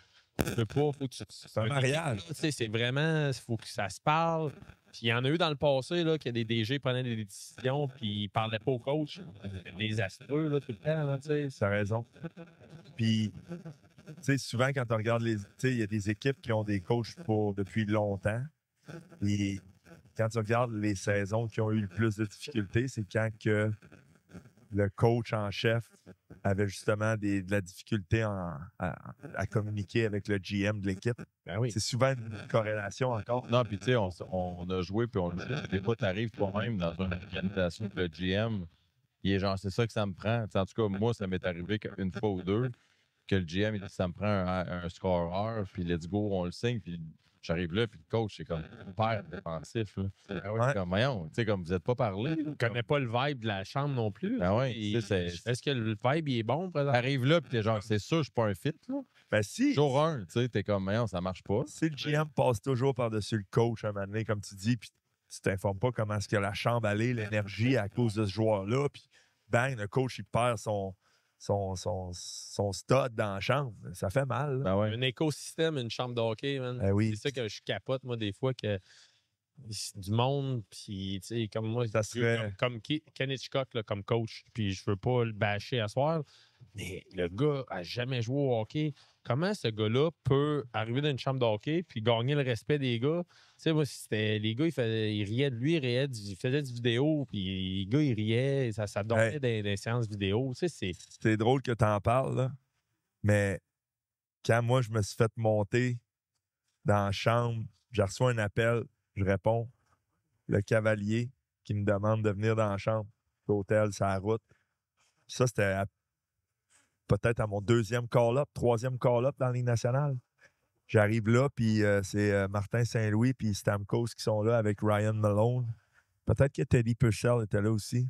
Tu peux pas, faut que c'est un mariage. Tu sais, c'est vraiment, il faut que ça se parle. Puis il y en a eu dans le passé, là, que des DG prenaient des décisions, puis ils parlaient pas au coach. Des astreux, là, tout le temps, là, tu sais. T'as raison. Puis, tu sais, souvent, quand on regarde les. Tu sais, il y a des équipes qui ont des coachs depuis longtemps. Et quand tu regardes les saisons qui ont eu le plus de difficultés, c'est quand que le coach en chef avait justement de la difficulté à communiquer avec le GM de l'équipe. Ben oui. C'est souvent une corrélation encore. Non, puis tu sais, on a joué, puis on le sait. Des fois, tu arrives toi-même dans une organisation que le GM, il est genre, c'est ça que ça me prend. T'sais, en tout cas, moi, ça m'est arrivé qu'une fois ou deux, que le GM, il dit, ça me prend un scoreur, puis let's go, on le signe, puis j'arrive là, puis le coach, c'est comme hyper défensif. Là. Ouais. Comme, voyons, tu sais, comme vous n'êtes pas parlé. Il connaît pas le vibe de la chambre non plus. Ben ouais, Est-ce que le vibe il est bon, présentement? T'arrives là, puis t'es genre, c'est sûr, je suis pas un fit. Là. Ben si, Jour 1, tu sais, t'es comme, voyons, ça marche pas. si le GM passe toujours par-dessus le coach un moment donné, comme tu dis, puis tu t'informes pas comment est-ce que la chambre allait, l'énergie à cause de ce joueur-là, puis bang, le coach, il perd son stud dans la chambre. Ça fait mal. Là. Ben ouais. Un écosystème, une chambre de hockey, man. Ben oui. C'est ça que je capote, moi, des fois, que c'est du monde, puis, tu sais, comme moi, Ça serait- comme Ken Hitchcock, là, comme coach, puis je veux pas le bâcher à soir, mais le gars a jamais joué au hockey. Comment ce gars-là peut arriver dans une chambre de hockey puis gagner le respect des gars? Tu sais, moi, c'était les gars, ils riaient de lui, ils faisaient du vidéo, puis les gars, ils riaient, ça dormait dans des séances vidéo. Tu sais, C'est drôle que tu en parles, là, mais quand moi, je me suis fait monter dans la chambre, j'ai reçu un appel, je réponds, le cavalier qui me demande de venir dans la chambre, l'hôtel, c'est la route. Ça, c'était peut-être à mon deuxième call-up, troisième call-up dans la Ligue nationale. J'arrive là, puis c'est Martin Saint-Louis puis Stamkos qui sont là avec Ryan Malone. Peut-être que Teddy Purcell était là aussi.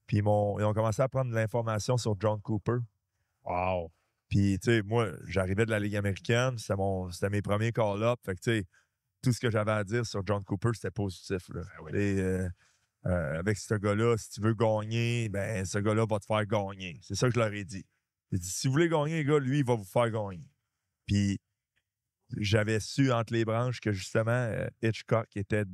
Puis ils ont commencé à prendre de l'information sur John Cooper. wow! Puis, tu sais, moi, j'arrivais de la Ligue américaine, c'était mes premiers call-up. Fait que, tu sais, tout ce que j'avais à dire sur John Cooper, c'était positif. Là. Et, avec ce gars-là, si tu veux gagner, ben ce gars-là va te faire gagner. C'est ça que je leur ai dit. J'ai dit, si vous voulez gagner, les gars, lui, il va vous faire gagner. Puis, j'avais su entre les branches que, justement, Hitchcock était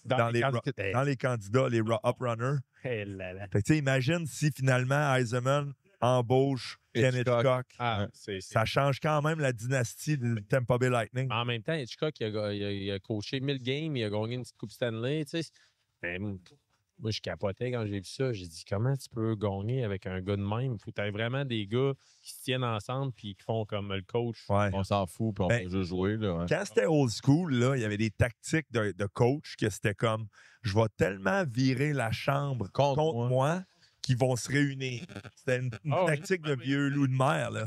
dans les candidats, les up-runners. Hey là là. Fait que, tu sais, imagine si, finalement, Eisenman embauche Ken Hitchcock. Ah, Ça change quand même la dynastie de Tampa Bay Lightning. En même temps, Hitchcock, il a coaché 1000 games, il a gagné une petite Coupe Stanley. Tu sais. Mais moi, je capotais quand j'ai vu ça. J'ai dit, comment tu peux gagner avec un gars de même? Il faut que tu aies vraiment des gars qui se tiennent ensemble puis qui font comme le coach. Ouais. On s'en fout, puis on Ben, peut juste jouer. Là, ouais. Quand c'était old school, là, il y avait des tactiques de coach que c'était comme je vais tellement virer la chambre contre moi qu'ils vont se réunir. C'était une tactique de vieux loup de mer. Là.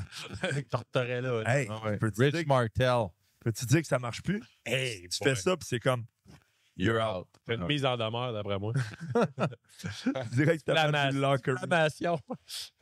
Tortorella. Hey, Ouais. peux-tu Rich dire, Martel, peux-tu dire que ça marche plus? Hey, Tu fais ça, puis c'est comme you're out. C'est une mise en demeure, d'après moi. directement du locker room. Inflammation.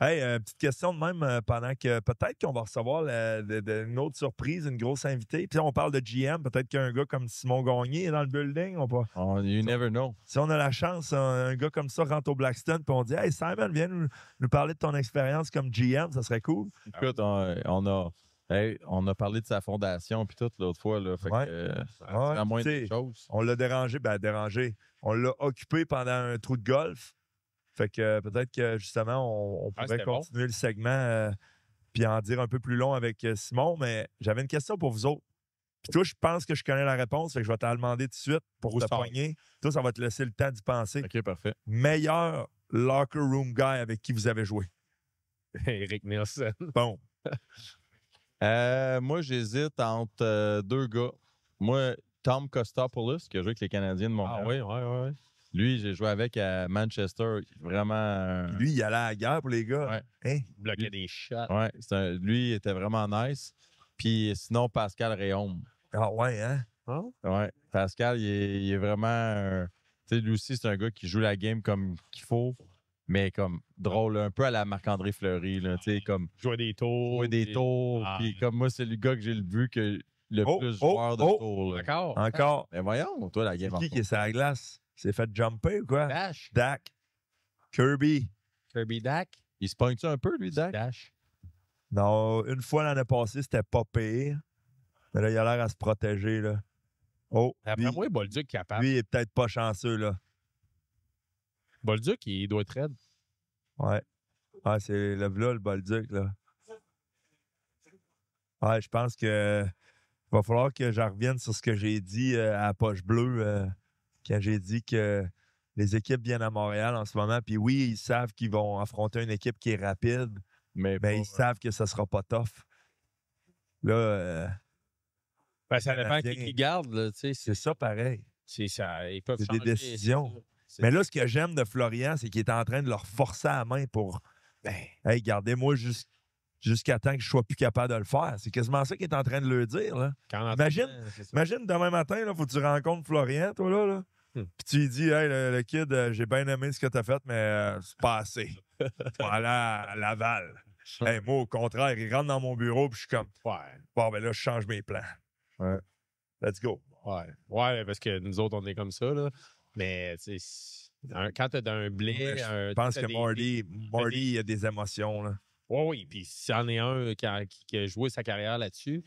Hey, petite question de même pendant que peut-être qu'on va recevoir une autre surprise, une grosse invitée. Puis on parle de GM, peut-être qu'un gars comme Simon Gagné est dans le building. You never know. Si on a la chance, un gars comme ça rentre au Blackstone puis on dit hey Simon, viens nous parler de ton expérience comme GM, ça serait cool. Écoute, on a parlé de sa fondation puis tout l'autre fois. Là, fait que, c'est la moindre des choses. On l'a dérangé. On l'a occupé pendant un trou de golf. Fait que peut-être que justement, on pourrait continuer le segment puis en dire un peu plus long avec Simon. Mais j'avais une question pour vous autres. Puis toi, je pense que je connais la réponse. Fait que je vais te la demander tout de suite pour te poigner. Toi, ça va te laisser le temps d'y penser. OK, parfait. Meilleur locker room guy avec qui vous avez joué? Eric Nielsen. Bon. Moi, j'hésite entre deux gars. Moi, Tom Kostopoulos, qui a joué avec les Canadiens de Montréal. Ah oui, oui. Lui, j'ai joué avec à Manchester. Vraiment. Lui, il allait à la guerre pour les gars. Ouais. Hein? Il bloquait des shots. Ouais, lui, il était vraiment nice. Puis sinon, Pascal Réaume. Ah ouais, hein? Ouais, Pascal, il est vraiment. Tu sais, lui aussi, c'est un gars qui joue la game comme qu'il faut, mais comme drôle, un peu à la Marc-André Fleury. Là, tu sais, comme. Jouer des tours. Puis comme moi, c'est le gars que j'ai vu que le plus joueur de tours. Là. D'accord. Encore. Mais voyons, toi, la game. Qui est sur la glace? C'est fait jumper ou quoi? Dash. Dak. Kirby. Kirby Dak. Il se pointe-tu un peu, lui, Dak? Dash. Non, une fois l'année passée, c'était pas pire. Mais là, il a l'air à se protéger, là. Oh, Après moi, Bolduc est capable. lui, il est peut-être pas chanceux, là. Bolduc, il doit être raide. Ouais. Ah, c'est le Bolduc, là. Ouais, je pense que va falloir que je revienne sur ce que j'ai dit à la Poche Bleue quand j'ai dit que les équipes viennent à Montréal en ce moment. Puis oui, ils savent qu'ils vont affronter une équipe qui est rapide, mais ils savent que ça sera pas tough. Là, Ça dépend qui garde. Là, c'est ça pareil. Ça, ils peuvent C'est des changer, décisions. Mais là, ce que j'aime de Florian, c'est qu'il est en train de leur forcer à la main pour hey, gardez-moi jusqu'à temps que je sois plus capable de le faire. C'est quasiment ça qu'il est en train de leur dire. Là. Imagine demain matin, il faut que tu rencontres Florian, toi, là. Puis tu lui dis, hey, le kid, j'ai bien aimé ce que tu as fait, mais c'est pas assez. Voilà, à Laval. Hey, moi, au contraire, il rentre dans mon bureau, puis je suis comme, bon, ben là, je change mes plans. Ouais. Let's go. Ouais, parce que nous autres, on est comme ça, là. Mais, tu sais, quand tu as un blé. Je pense que Marty, il a des émotions, là. Oui, puis s'il y en a un qui a joué sa carrière là-dessus,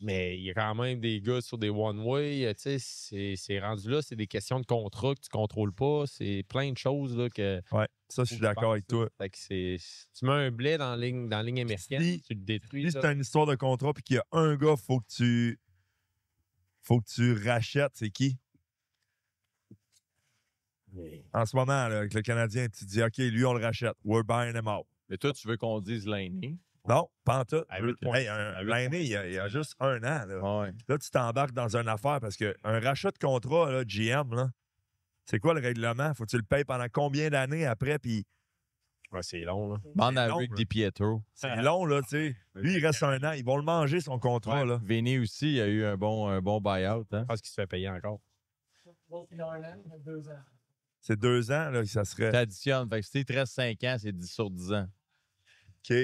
mais il y a quand même des gars sur des one-way, tu sais, c'est rendu là, c'est des questions de contrat que tu ne contrôles pas, c'est plein de choses là, que... Ouais, ça, je suis d'accord avec toi. Fait que tu mets un blé dans la ligne américaine, tu le détruis. Si c'est une histoire de contrat puis qu'il y a un gars, faut que tu rachètes, c'est qui? En ce moment, là, avec le Canadien, tu dis, OK, lui, on le rachète. We're buying him out. Mais toi, tu veux qu'on dise Laney? Non, pas en tout. Hey, Laney, il y a juste 1 an. Là, ouais. Là tu t'embarques dans une affaire parce qu'un rachat de contrat, là, GM, là, c'est quoi le règlement? Faut que tu le payes pendant combien d'années après? Puis c'est long, là. Bande à Rick DiPietro. C'est long, là, tu sais. Lui, il reste 1 an. Ils vont le manger, son contrat, là. Vinny aussi, il a eu un bon buyout. Hein? Je pense qu'il se fait payer encore. C'est 2 ans, là, que ça serait. T'additionnes. Fait que si il te reste 5 ans, c'est 10 sur 10 ans. OK.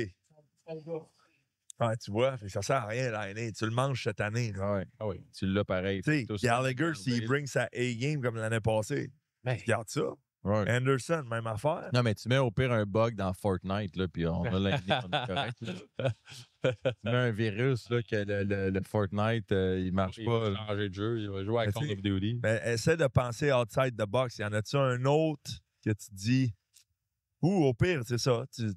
Ouais, tu vois, ça sert à rien l'année. Tu le manges cette année. Là. Ah oui. Tu l'as pareil. Tu sais, Gallagher, s'il bring sa A-game comme l'année passée, regarde ça. Ouais. Anderson, même affaire. Non, mais tu mets au pire un bug dans Fortnite, là, puis on a l'année, on est correct. Tu mets un virus, là, que le Fortnite, il marche pas. Il va changer de jeu, il va jouer à Call of Duty. Mais essaie de penser outside the box. Y en a-tu un autre que tu dis, ou au pire, c'est ça, tu es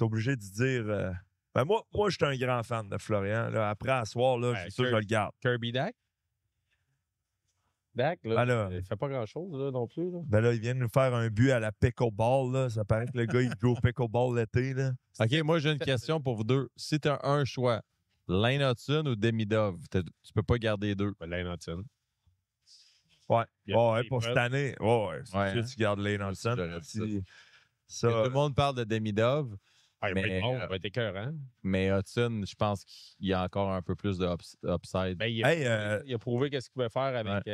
obligé de dire... Ben moi, je suis un grand fan de Florian. Là. Après, à soir, là, je suis sûr que je le garde. Kirby Dak? Dak, là, il fait pas grand-chose là, non plus. Là. Ben là, il vient de nous faire un but à la pickleball. Là. Ça paraît que le gars, il joue au pickleball l'été. Là. OK, moi, j'ai une question pour vous deux. Si tu as un choix, Lane Hudson ou Demidov, tu peux pas garder les deux. Lane Hudson. Ouais, pour cette année. Ouais, tu gardes Lane Hudson. Tout le monde parle de Demidov. Il va être écœurant. Mais Hudson, je pense qu'il y a encore un peu plus de upside. Ben, il a prouvé qu'est-ce qu'il pouvait faire avec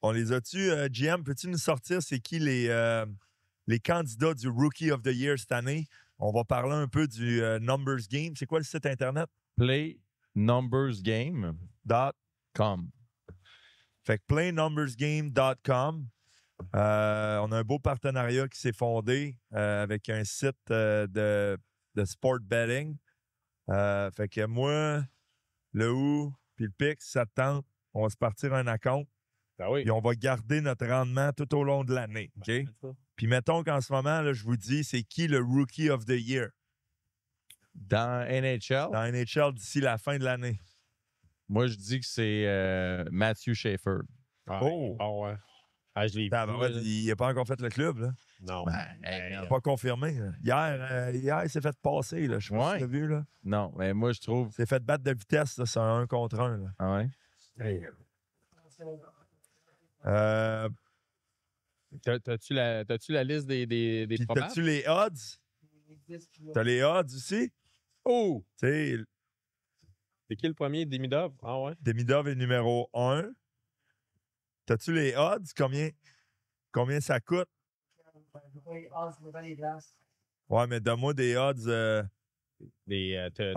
on les a-tu, GM, peux-tu nous sortir c'est qui les candidats du Rookie of the Year cette année? On va parler un peu du Numbers Game. C'est quoi le site Internet? PlayNumbersGame.com. Fait que playnumbersgame.com. On a un beau partenariat qui s'est fondé avec un site de sport betting. Fait que moi, le OU puis le PIX, ça te tente, on va se partir un account. Puis on va garder notre rendement tout au long de l'année. OK? Puis mettons qu'en ce moment, là, je vous dis, c'est qui le Rookie of the Year? Dans NHL? Dans NHL d'ici la fin de l'année. Moi, je dis que c'est Matthew Schaefer. Ouais. Je l'ai vu. Il n'a pas encore fait le club, là. Non. Il n'a pas confirmé. Là. Hier, il s'est fait passer, là. Je sais pas si tu l'as vu, là. Non, mais moi, je trouve... Il s'est fait battre de vitesse, là, sur un 1 contre 1. Là. Ah ouais? T'as-tu la liste des probables? T'as-tu les odds? T'as les odds aussi? Oh! C'est qui le premier? Demidov? Ah ouais? Demidov est numéro 1. T'as-tu les odds? Combien ça coûte? Ouais, mais donne-moi des odds. En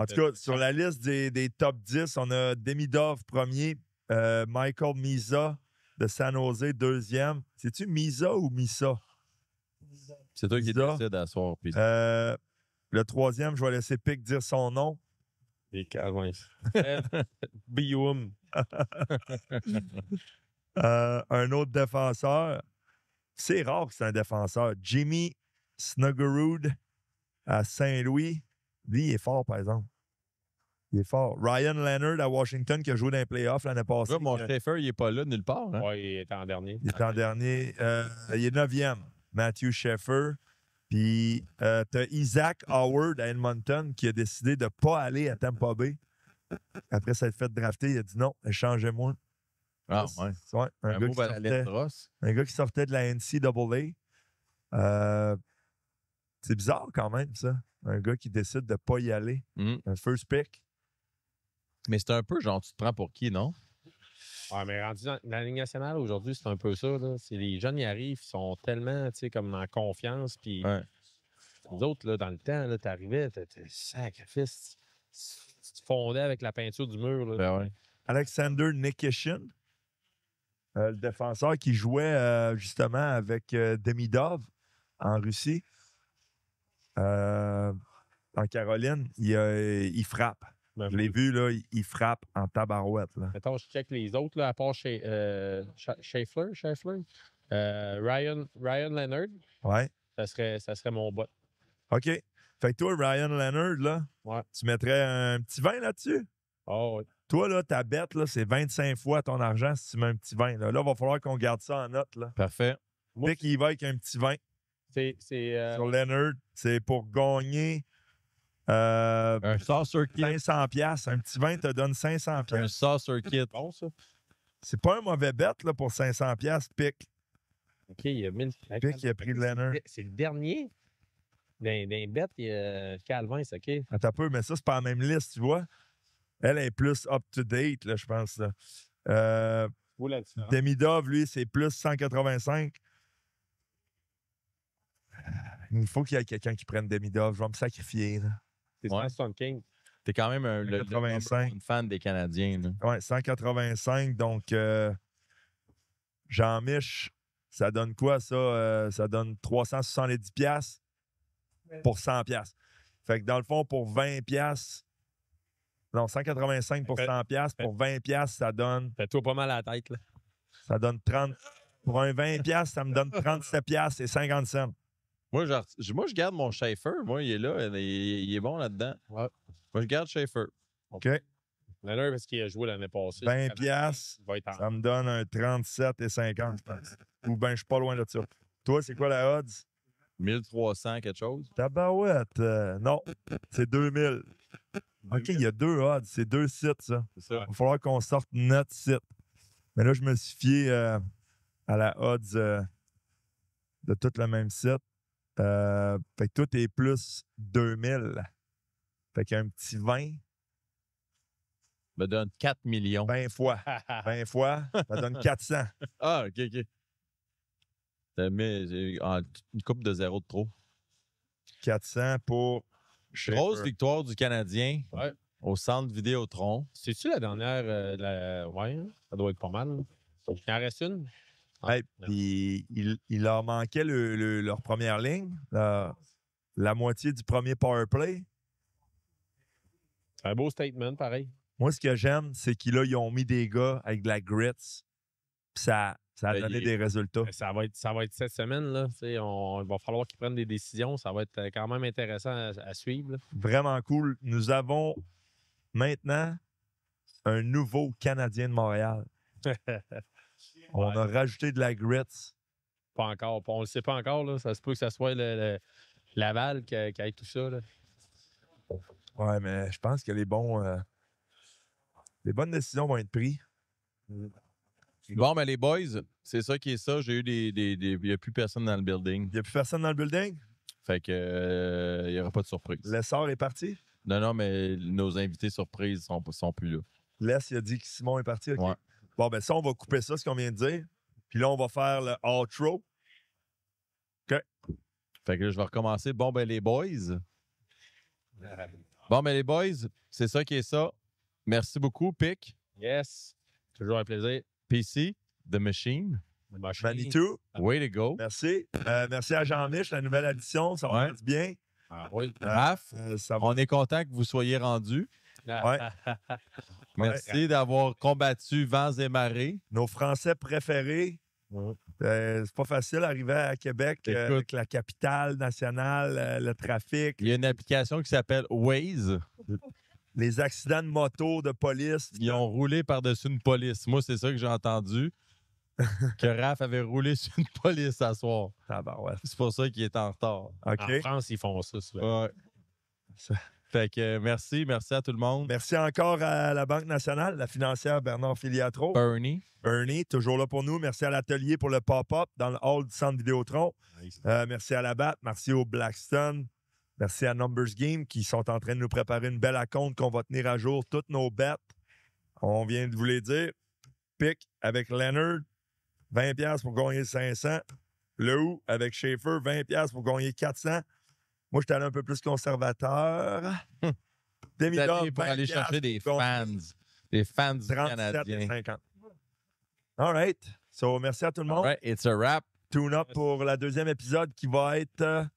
tout cas, sur la liste des top 10, on a Demidov premier, Michael Misa de San Jose deuxième. C'est-tu Misa ou Misa? C'est toi qui décides à soir. Puis... le troisième, je vais laisser Pic dire son nom. Les Calvins. Bioum. Un autre défenseur. C'est rare que c'est un défenseur. Jimmy Snuggerud à Saint-Louis. Lui, il est fort, par exemple. Il est fort. Ryan Leonard à Washington qui a joué dans les playoffs l'année passée. Là, mon Schaefer, il n'est pas là nulle part. Hein? Oui, il est en dernier. Il est en dernier. Il est 9e. Matthew Schaefer. Puis, tu as Isaac Howard à Edmonton qui a décidé de ne pas aller à Tampa Bay. Après s'être fait drafter, il a dit non, échangez-moi. Ah, ouais. Ouais, Un move à la lettre Ross. un gars qui sortait de la NCAA. C'est bizarre quand même, ça. Un gars qui décide de ne pas y aller. Un first pick. Mais c'est un peu genre, tu te prends pour qui, non? Ouais, mais rendu dans la Ligue nationale aujourd'hui, c'est un peu ça. Là. Les jeunes y arrivent, ils sont tellement comme en confiance. Puis nous autres, là, dans le temps, tu arrivais, tu étais sacrifice. Tu te fondais avec la peinture du mur. Là. Ben ouais. Alexander Nikishin, le défenseur qui jouait justement avec Demidov en Russie. En Caroline, il frappe. Ben, Je l'ai vu, là, il frappe en tabarouette. Là. Mettons, je check les autres, là, à part Schaeffler. Ryan Leonard, Ouais. ça serait mon bot. OK. Fait que toi, Ryan Leonard, là, tu mettrais un petit 20 là-dessus? Oh, ouais. Toi, là, ta bête, là, c'est 25 fois ton argent si tu mets un petit 20. Là, il va falloir qu'on garde ça en note. Là. Parfait. Dès qu'il y va avec un petit 20 sur Leonard, c'est pour gagner un saucer kit. 500$. Un petit 20 te donne 500$. Un saucer kit. Bon, ça. C'est pas un mauvais bet là, pour 500$, Pic. OK, il y a 1000. Pic, il a pris de Leonard. C'est le dernier. Dans les bêtes, il y a Calvin, c'est OK. Attends un peu, mais ça, c'est pas la même liste, tu vois. Elle est plus up-to-date, là, je pense. Là. Où la différence? Demidov, lui, c'est plus 185. Il faut qu'il y ait quelqu'un qui prenne Demidov. Je vais me sacrifier. Là. C'est 175. T'es quand même un 185. fan des Canadiens. Là. Ouais, 185. Donc, Jean-Mich, ça donne quoi, ça? Ça donne 370$ pour 100$. Fait que dans le fond, pour 20$, non, 185 pour 100$, pour 20$, ça donne... Fais-toi pas mal à la tête, là. Ça donne 30... Pour un 20$, ça me donne 37$ et 50 cents. Moi, je garde mon Schaefer. Moi, il est là. Il est bon là-dedans. Ouais. Moi, je garde Schaefer. OK. Leonard, parce qu'il a joué l'année passée. 20$, ça me donne un 37 et 50, je pense. Ou bien, je suis pas loin de ça. Toi, c'est quoi la odds? 1300 quelque chose. Tabarouette. Non, c'est 2000. OK, il y a deux odds. C'est deux sites, ça. C'est ça. Il va falloir qu'on sorte notre site. Mais là, je me suis fié à la odds de tout le même site. Fait que tout est plus 2000. Fait qu'un petit 20. Me donne 4 millions. 20 fois. 20 fois, ça donne 400. Ah, OK, OK. T'as mis une coupe de zéro de trop. 400 pour... Grosse victoire du Canadien au centre Vidéotron. C'est-tu la dernière? Ouais, hein? Ça doit être pas mal. Il en reste une? Ouais, puis il leur manquait leur première ligne, la moitié du premier power play. C'est un beau statement, pareil. Moi, ce que j'aime, c'est qu'ils ont mis des gars avec de la grits, puis ça a donné des résultats. Ça va être cette semaine, là. Il va falloir qu'ils prennent des décisions. Ça va être quand même intéressant à suivre. Là. Vraiment cool. Nous avons maintenant un nouveau Canadien de Montréal. On a rajouté de la grits. Pas encore. On le sait pas encore. Là. Ça se peut que ce soit le Laval qui ait tout ça. Là. Ouais, mais je pense que les bonnes décisions vont être prises. Bon, mais les boys, c'est ça qui est ça. J'ai eu il n'y a plus personne dans le building. Il n'y a plus personne dans le building? Fait que il n'y aura pas de surprise. L'essor est parti? Non, mais nos invités surprises sont plus là. Les, il a dit que Simon est parti. OK. Ouais. Bon, ben ça, on va couper ça, ce qu'on vient de dire. Puis là, on va faire le outro. OK. Fait que là, je vais recommencer. Bon, ben les boys. Bon, ben les boys, c'est ça qui est ça. Merci beaucoup, Pic. Yes. Toujours un plaisir. PC, The Machine. Manitou. Way to go. Merci. Merci à Jean-Mich, la nouvelle addition. Ça va faire du bien. Ah, oui. Raph, ça va. on est content que vous soyez rendus. Ouais. Merci d'avoir combattu vents et marées. Nos Français préférés. C'est pas facile d'arriver à Québec avec la capitale nationale, le trafic. Il y a une application qui s'appelle Waze. Les accidents de moto, de police. Ils ont roulé par-dessus une police. Moi, c'est ça que j'ai entendu. Que Raph avait roulé sur une police ce soir. C'est pour ça qu'il est en retard. Okay. En France, ils font ça souvent. Ouais. Fait que merci à tout le monde. Merci encore à la Banque nationale, la financière Bernard Filiatro. Bernie, toujours là pour nous. Merci à l'atelier pour le pop-up dans le hall du centre Vidéotron. Merci à la BAT, merci au Blackstone. Merci à Numbers Game qui sont en train de nous préparer une belle acompte qu'on va tenir à jour toutes nos bêtes. On vient de vous les dire. Pick avec Leonard, 20$ pour gagner 500. Lou avec Schaefer, 20$ pour gagner 400. Moi, j'étais allé un peu plus conservateur. Demi-dog, pour aller chercher des fans. Des fans du 37 Canadien. et 50. All right. So, merci à tout le monde. All right, it's a wrap. Tune up pour la deuxième épisode qui va être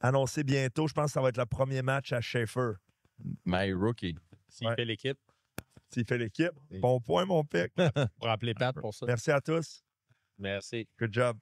annoncé bientôt. Je pense que ça va être le premier match à Schaefer. My rookie. S'il fait l'équipe. S'il fait l'équipe. Bon point, mon pic. Pour appeler Pat pour ça. Merci à tous. Merci. Good job.